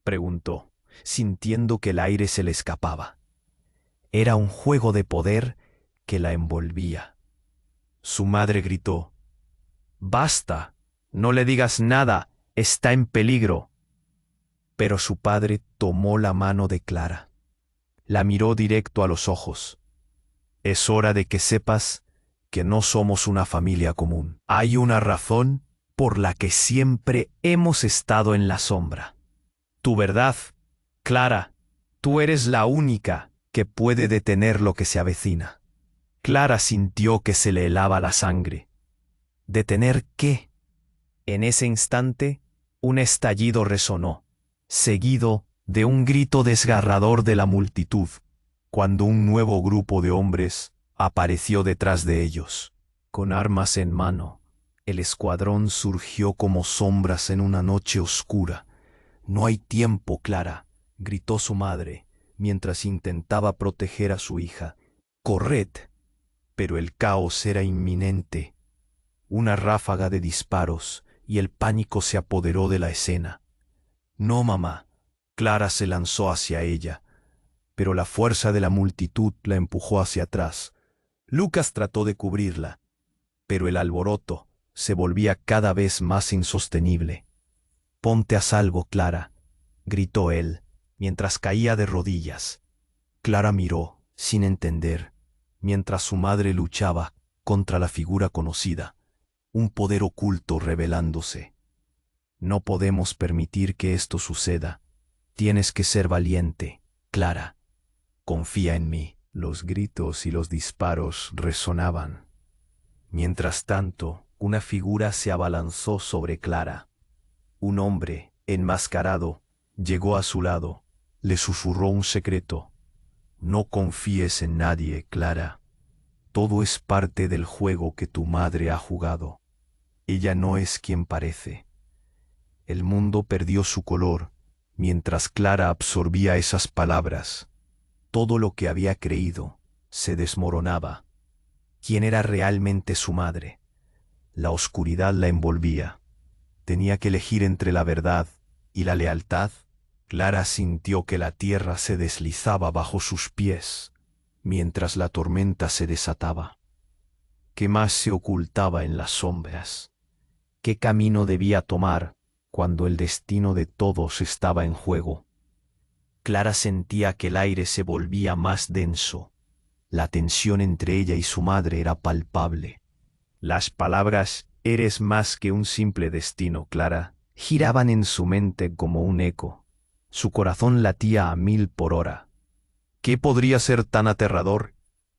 preguntó, sintiendo que el aire se le escapaba. Era un juego de poder que la envolvía. Su madre gritó: «¡Basta! No le digas nada, está en peligro». Pero su padre tomó la mano de Clara. La miró directo a los ojos. «Es hora de que sepas que no somos una familia común. Hay una razón por la que siempre hemos estado en la sombra. Tu verdad, Clara, tú eres la única que puede detener lo que se avecina». Clara sintió que se le helaba la sangre. ¿Detener qué? En ese instante, un estallido resonó, seguido de un grito desgarrador de la multitud, cuando un nuevo grupo de hombres apareció detrás de ellos. Con armas en mano, el escuadrón surgió como sombras en una noche oscura. «No hay tiempo, Clara», gritó su madre, mientras intentaba proteger a su hija. «Corred». Pero el caos era inminente. Una ráfaga de disparos y el pánico se apoderó de la escena. «No, mamá». Clara se lanzó hacia ella, pero la fuerza de la multitud la empujó hacia atrás. Lucas trató de cubrirla, pero el alboroto se volvía cada vez más insostenible. «Ponte a salvo, Clara», gritó él, mientras caía de rodillas. Clara miró, sin entender, mientras su madre luchaba contra la figura conocida, un poder oculto revelándose. «No podemos permitir que esto suceda. Tienes que ser valiente, Clara. Confía en mí». Los gritos y los disparos resonaban. Mientras tanto, una figura se abalanzó sobre Clara. Un hombre, enmascarado, llegó a su lado. Le susurró un secreto. «No confíes en nadie, Clara. Todo es parte del juego que tu madre ha jugado. Ella no es quien parece». El mundo perdió su color mientras Clara absorbía esas palabras. Todo lo que había creído se desmoronaba. ¿Quién era realmente su madre? La oscuridad la envolvía. Tenía que elegir entre la verdad y la lealtad. Clara sintió que la tierra se deslizaba bajo sus pies, mientras la tormenta se desataba. ¿Qué más se ocultaba en las sombras? ¿Qué camino debía tomar cuando el destino de todos estaba en juego? Clara sentía que el aire se volvía más denso. La tensión entre ella y su madre era palpable. Las palabras «eres más que un simple destino, Clara» giraban en su mente como un eco. Su corazón latía a 1000 por hora. ¿Qué podría ser tan aterrador?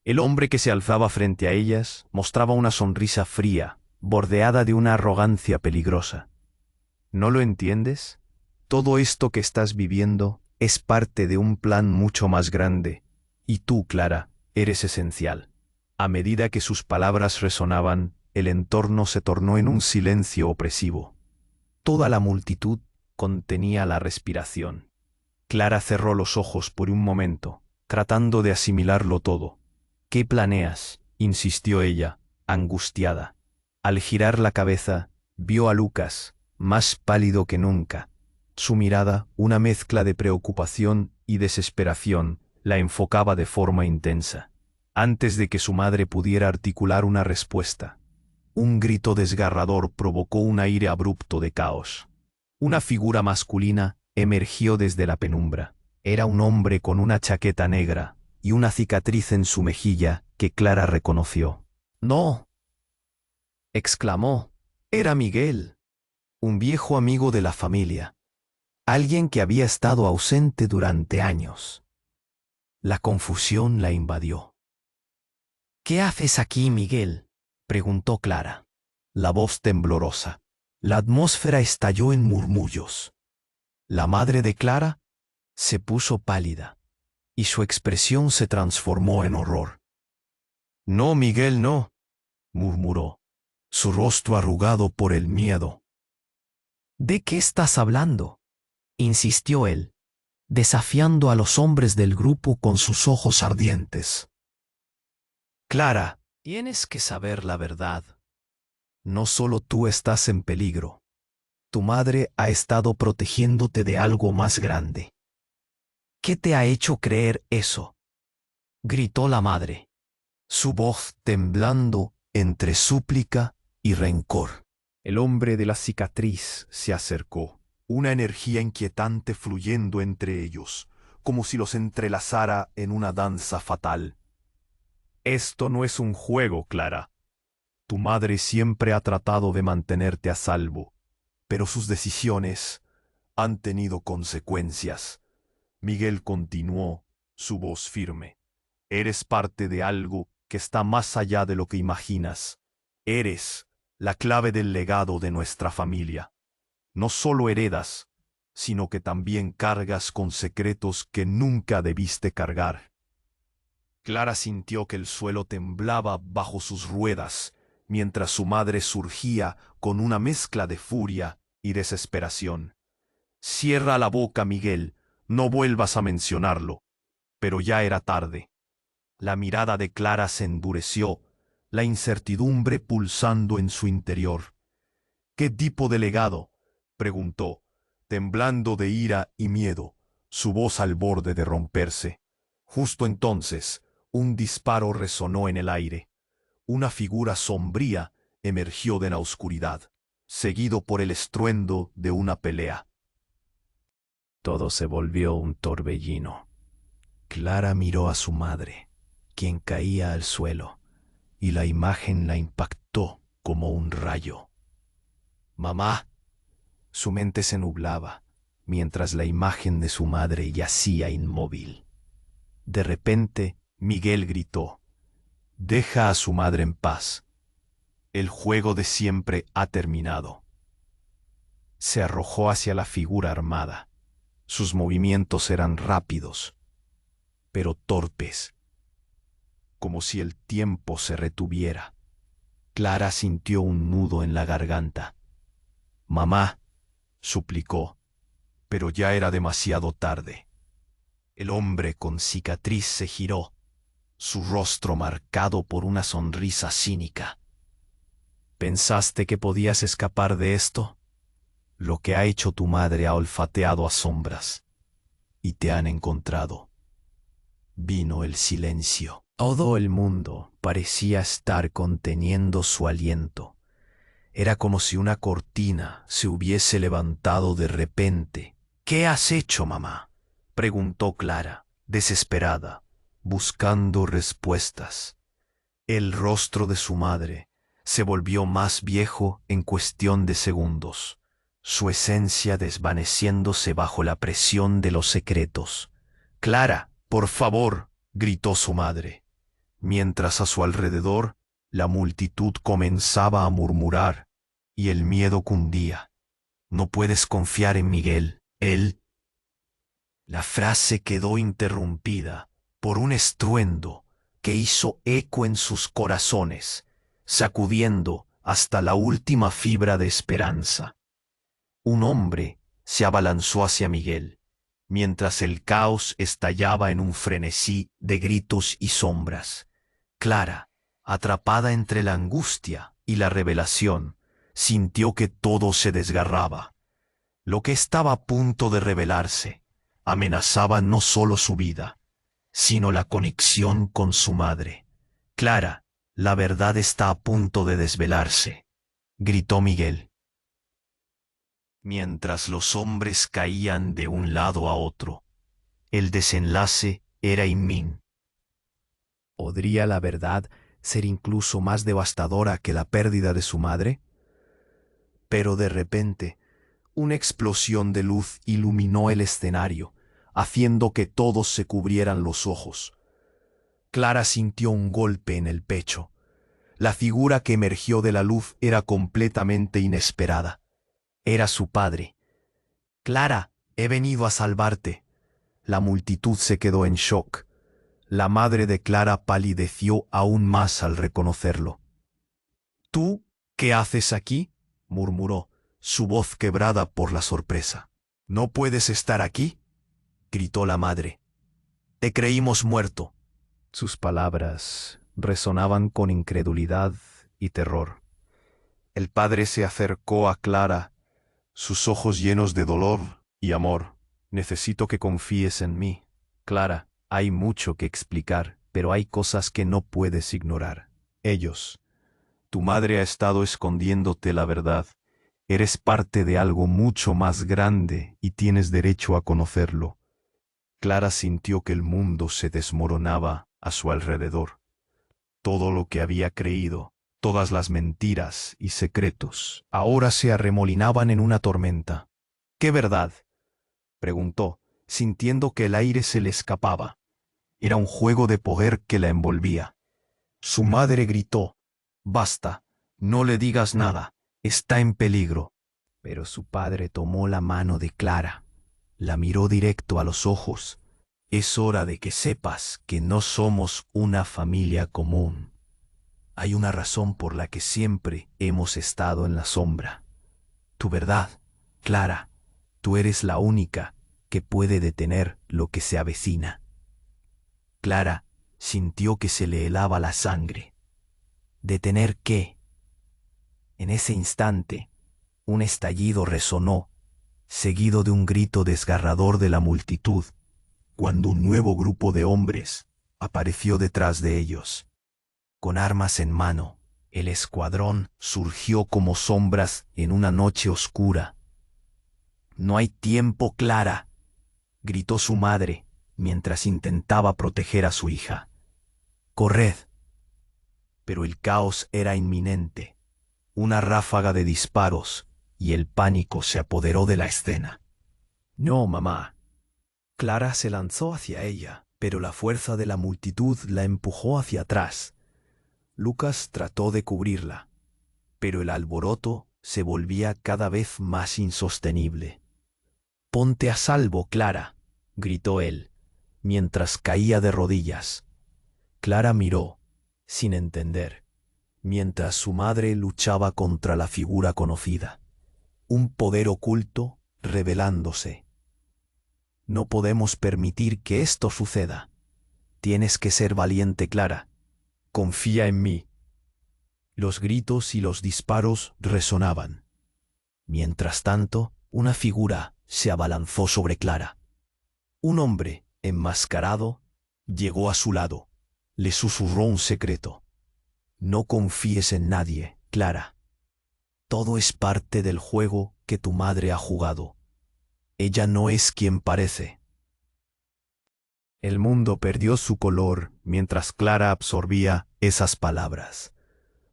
El hombre que se alzaba frente a ellas mostraba una sonrisa fría, bordeada de una arrogancia peligrosa. ¿No lo entiendes? Todo esto que estás viviendo es parte de un plan mucho más grande, y tú, Clara, eres esencial. A medida que sus palabras resonaban, el entorno se tornó en un silencio opresivo. Toda la multitud contenía la respiración. Clara cerró los ojos por un momento, tratando de asimilarlo todo. «¿Qué planeas?», insistió ella, angustiada. Al girar la cabeza, vio a Lucas, más pálido que nunca. Su mirada, una mezcla de preocupación y desesperación, la enfocaba de forma intensa. Antes de que su madre pudiera articular una respuesta, un grito desgarrador provocó un aire abrupto de caos. Una figura masculina emergió desde la penumbra. Era un hombre con una chaqueta negra y una cicatriz en su mejilla que Clara reconoció. «¡No!», exclamó. Era Miguel, un viejo amigo de la familia. Alguien que había estado ausente durante años. La confusión la invadió. «¿Qué haces aquí, Miguel?», preguntó Clara, la voz temblorosa. La atmósfera estalló en murmullos. La madre de Clara se puso pálida, y su expresión se transformó en horror. «No, Miguel, no», murmuró, su rostro arrugado por el miedo. «¿De qué estás hablando?», insistió él, desafiando a los hombres del grupo con sus ojos ardientes. «Clara, tienes que saber la verdad. No solo tú estás en peligro. Tu madre ha estado protegiéndote de algo más grande». «¿Qué te ha hecho creer eso?», gritó la madre, su voz temblando entre súplica y rencor. El hombre de la cicatriz se acercó, una energía inquietante fluyendo entre ellos, como si los entrelazara en una danza fatal. «Esto no es un juego, Clara. Tu madre siempre ha tratado de mantenerte a salvo, pero sus decisiones han tenido consecuencias». Miguel continuó, su voz firme. «Eres parte de algo que está más allá de lo que imaginas. Eres la clave del legado de nuestra familia. No solo heredas, sino que también cargas con secretos que nunca debiste cargar». Clara sintió que el suelo temblaba bajo sus ruedas, mientras su madre surgía con una mezcla de furia y desesperación. «Cierra la boca, Miguel. No vuelvas a mencionarlo». Pero ya era tarde. La mirada de Clara se endureció, la incertidumbre pulsando en su interior. ¿Qué tipo de legado?, preguntó, temblando de ira y miedo, su voz al borde de romperse. Justo entonces, un disparo resonó en el aire. Una figura sombría emergió de la oscuridad, seguido por el estruendo de una pelea. Todo se volvió un torbellino. Clara miró a su madre, quien caía al suelo, y la imagen la impactó como un rayo. «¡Mamá!». Su mente se nublaba, mientras la imagen de su madre yacía inmóvil. De repente, Miguel gritó: «Deja a su madre en paz. El juego de siempre ha terminado». Se arrojó hacia la figura armada. Sus movimientos eran rápidos, pero torpes, como si el tiempo se retuviera. Clara sintió un nudo en la garganta. «Mamá», suplicó, pero ya era demasiado tarde. El hombre con cicatriz se giró, su rostro marcado por una sonrisa cínica. «¿Pensaste que podías escapar de esto? Lo que ha hecho tu madre ha olfateado a sombras, y te han encontrado». Vino el silencio. Todo el mundo parecía estar conteniendo su aliento. Era como si una cortina se hubiese levantado de repente. «¿Qué has hecho, mamá?», preguntó Clara, desesperada, buscando respuestas. El rostro de su madre se volvió más viejo en cuestión de segundos, su esencia desvaneciéndose bajo la presión de los secretos. «Clara, por favor», gritó su madre, mientras a su alrededor la multitud comenzaba a murmurar y el miedo cundía. «No puedes confiar en Miguel, él...». La frase quedó interrumpida por un estruendo que hizo eco en sus corazones, sacudiendo hasta la última fibra de esperanza. Un hombre se abalanzó hacia Miguel, mientras el caos estallaba en un frenesí de gritos y sombras. Clara, atrapada entre la angustia y la revelación, sintió que todo se desgarraba. Lo que estaba a punto de revelarse amenazaba no solo su vida, sino la conexión con su madre. «Clara, la verdad está a punto de desvelarse», gritó Miguel. Mientras los hombres caían de un lado a otro, el desenlace era inminente. ¿Podría la verdad ser incluso más devastadora que la pérdida de su madre? Pero de repente, una explosión de luz iluminó el escenario, haciendo que todos se cubrieran los ojos. Clara sintió un golpe en el pecho. La figura que emergió de la luz era completamente inesperada. Era su padre. «Clara, he venido a salvarte». La multitud se quedó en shock. La madre de Clara palideció aún más al reconocerlo. «¿Tú qué haces aquí?», murmuró, su voz quebrada por la sorpresa. «¿No puedes estar aquí?», gritó la madre. «Te creímos muerto». Sus palabras resonaban con incredulidad y terror. El padre se acercó a Clara, sus ojos llenos de dolor y amor. «Necesito que confíes en mí, Clara. Hay mucho que explicar, pero hay cosas que no puedes ignorar. Tu madre ha estado escondiéndote la verdad. Eres parte de algo mucho más grande y tienes derecho a conocerlo». Clara sintió que el mundo se desmoronaba a su alrededor. Todo lo que había creído, todas las mentiras y secretos, ahora se arremolinaban en una tormenta. «¿Qué verdad?», preguntó, sintiendo que el aire se le escapaba. Era un juego de poder que la envolvía. Su madre gritó: «Basta, no le digas nada, está en peligro». Pero su padre tomó la mano de Clara, la miró directo a los ojos. «Es hora de que sepas que no somos una familia común. Hay una razón por la que siempre hemos estado en la sombra. Tu verdad, Clara, tú eres la única que puede detener lo que se avecina». Clara sintió que se le helaba la sangre. ¿Detener qué? En ese instante, un estallido resonó, seguido de un grito desgarrador de la multitud, cuando un nuevo grupo de hombres apareció detrás de ellos. Con armas en mano, el escuadrón surgió como sombras en una noche oscura. «No hay tiempo, Clara», gritó su madre, mientras intentaba proteger a su hija. «Corred». Pero el caos era inminente. Una ráfaga de disparos y el pánico se apoderó de la escena. «No, mamá». Clara se lanzó hacia ella, pero la fuerza de la multitud la empujó hacia atrás. Lucas trató de cubrirla, pero el alboroto se volvía cada vez más insostenible. «Ponte a salvo, Clara», gritó él, mientras caía de rodillas. Clara miró, sin entender, mientras su madre luchaba contra la figura conocida, un poder oculto revelándose. «No podemos permitir que esto suceda. Tienes que ser valiente, Clara. Confía en mí». Los gritos y los disparos resonaban. Mientras tanto, una figura se abalanzó sobre Clara. Un hombre, enmascarado, llegó a su lado. Le susurró un secreto. «No confíes en nadie, Clara. Todo es parte del juego que tu madre ha jugado. Ella no es quien parece». El mundo perdió su color mientras Clara absorbía esas palabras.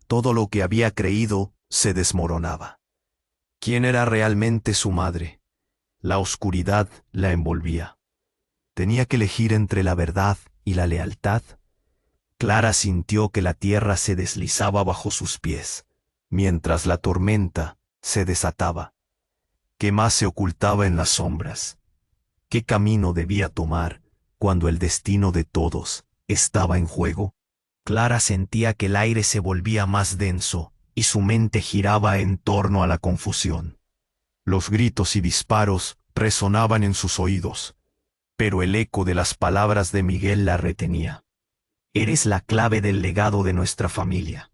Todo lo que había creído se desmoronaba. ¿Quién era realmente su madre? La oscuridad la envolvía. ¿Tenía que elegir entre la verdad y la lealtad? Clara sintió que la tierra se deslizaba bajo sus pies, mientras la tormenta se desataba. ¿Qué más se ocultaba en las sombras? ¿Qué camino debía tomar cuando el destino de todos estaba en juego? Clara sentía que el aire se volvía más denso y su mente giraba en torno a la confusión. Los gritos y disparos resonaban en sus oídos, pero el eco de las palabras de Miguel la retenía. «Eres la clave del legado de nuestra familia».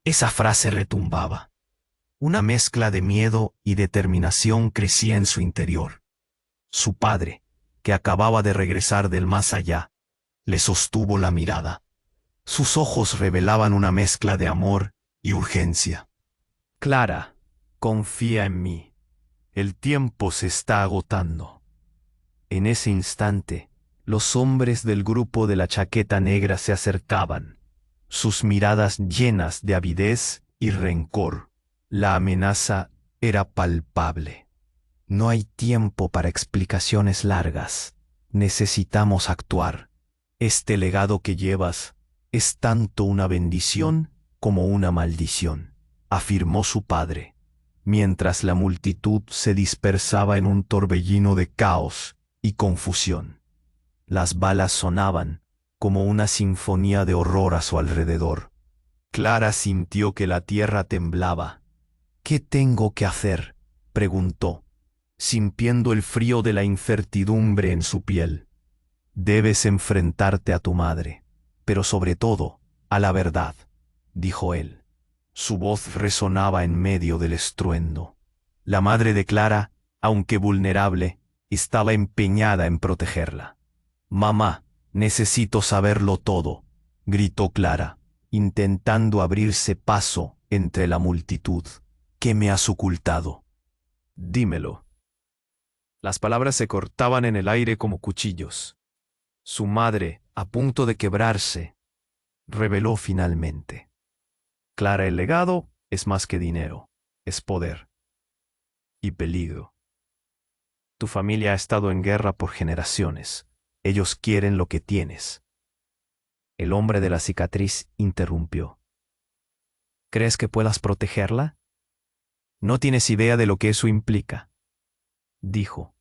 Esa frase retumbaba. Una mezcla de miedo y determinación crecía en su interior. Su padre, que acababa de regresar del más allá, le sostuvo la mirada. Sus ojos revelaban una mezcla de amor y urgencia. «Clara, confía en mí. El tiempo se está agotando». En ese instante, los hombres del grupo de la chaqueta negra se acercaban, sus miradas llenas de avidez y rencor. La amenaza era palpable. «No hay tiempo para explicaciones largas. Necesitamos actuar. Este legado que llevas es tanto una bendición como una maldición», afirmó su padre, mientras la multitud se dispersaba en un torbellino de caos y confusión. Las balas sonaban como una sinfonía de horror a su alrededor. Clara sintió que la tierra temblaba. «¿Qué tengo que hacer?», preguntó, sintiendo el frío de la incertidumbre en su piel. «Debes enfrentarte a tu madre, pero sobre todo, a la verdad», dijo él. Su voz resonaba en medio del estruendo. La madre de Clara, aunque vulnerable, estaba empeñada en protegerla. «Mamá, necesito saberlo todo», gritó Clara, intentando abrirse paso entre la multitud. «¿Qué me has ocultado? Dímelo». Las palabras se cortaban en el aire como cuchillos. Su madre, a punto de quebrarse, reveló finalmente. «Clara, el legado es más que dinero, es poder y peligro. Tu familia ha estado en guerra por generaciones. Ellos quieren lo que tienes». El hombre de la cicatriz interrumpió. «¿Crees que puedas protegerla? No tienes idea de lo que eso implica», dijo,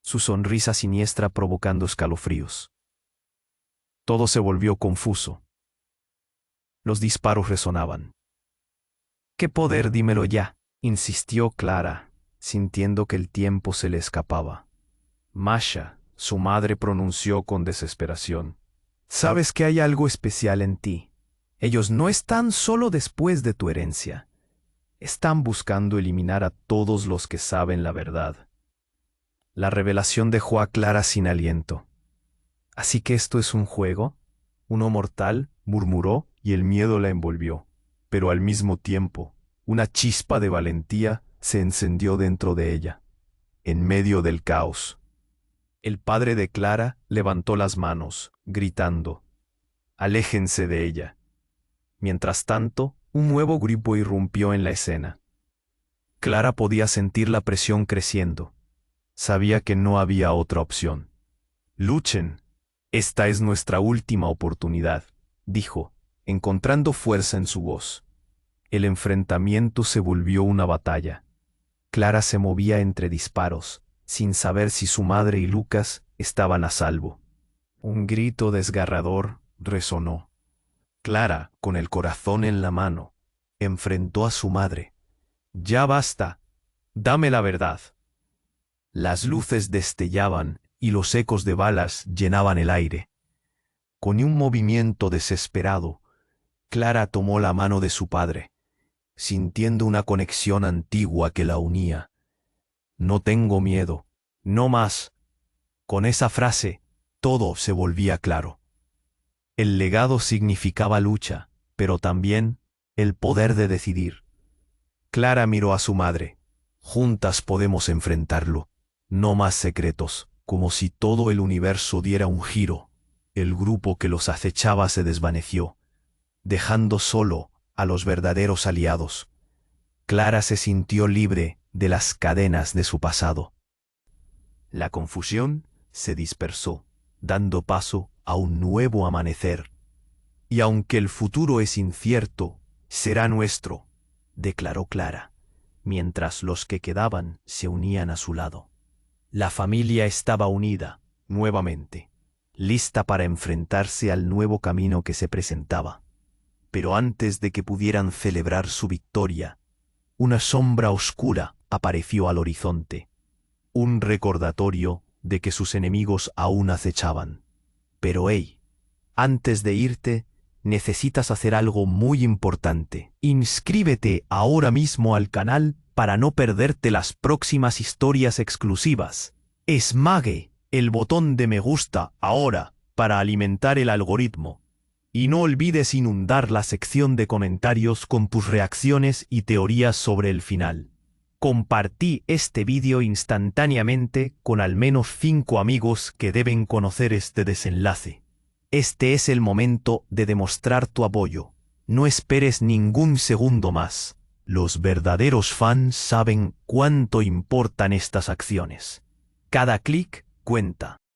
su sonrisa siniestra provocando escalofríos. Todo se volvió confuso. Los disparos resonaban. «¿Qué poder? Dímelo ya», insistió Clara, sintiendo que el tiempo se le escapaba. «Masha», su madre pronunció con desesperación. Sabes que hay algo especial en ti. Ellos no están solo después de tu herencia. Están buscando eliminar a todos los que saben la verdad. La revelación dejó a Clara sin aliento. ¿Así que esto es un juego? ¿Uno mortal? Murmuró, y el miedo la envolvió. Pero al mismo tiempo, una chispa de valentía se encendió dentro de ella, en medio del caos. El padre de Clara levantó las manos, gritando: «Aléjense de ella». Mientras tanto, un nuevo grupo irrumpió en la escena. Clara podía sentir la presión creciendo. Sabía que no había otra opción. «Luchen. Esta es nuestra última oportunidad», dijo, encontrando fuerza en su voz. El enfrentamiento se volvió una batalla. Clara se movía entre disparos, sin saber si su madre y Lucas estaban a salvo. Un grito desgarrador resonó. Clara, con el corazón en la mano, enfrentó a su madre. «Ya basta. Dame la verdad». Las luces destellaban y los ecos de balas llenaban el aire. Con un movimiento desesperado, Clara tomó la mano de su padre, sintiendo una conexión antigua que la unía. «No tengo miedo, no más». Con esa frase, todo se volvía claro. El legado significaba lucha, pero también el poder de decidir. Clara miró a su madre. «Juntas podemos enfrentarlo. No más secretos». Como si todo el universo diera un giro, el grupo que los acechaba se desvaneció, dejando solo a los verdaderos aliados. Clara se sintió libre de las cadenas de su pasado. La confusión se dispersó, dando paso a un nuevo amanecer. «Y aunque el futuro es incierto, será nuestro», declaró Clara, mientras los que quedaban se unían a su lado. La familia estaba unida, nuevamente, lista para enfrentarse al nuevo camino que se presentaba. Pero antes de que pudieran celebrar su victoria, una sombra oscura apareció al horizonte, un recordatorio de que sus enemigos aún acechaban. «Pero hey, antes de irte, necesitas hacer algo muy importante. Inscríbete ahora mismo al canal para no perderte las próximas historias exclusivas. Esmague el botón de me gusta ahora para alimentar el algoritmo. Y no olvides inundar la sección de comentarios con tus reacciones y teorías sobre el final. Compartí este vídeo instantáneamente con al menos 5 amigos que deben conocer este desenlace. Este es el momento de demostrar tu apoyo. No esperes ningún segundo más. Los verdaderos fans saben cuánto importan estas acciones. Cada clic cuenta.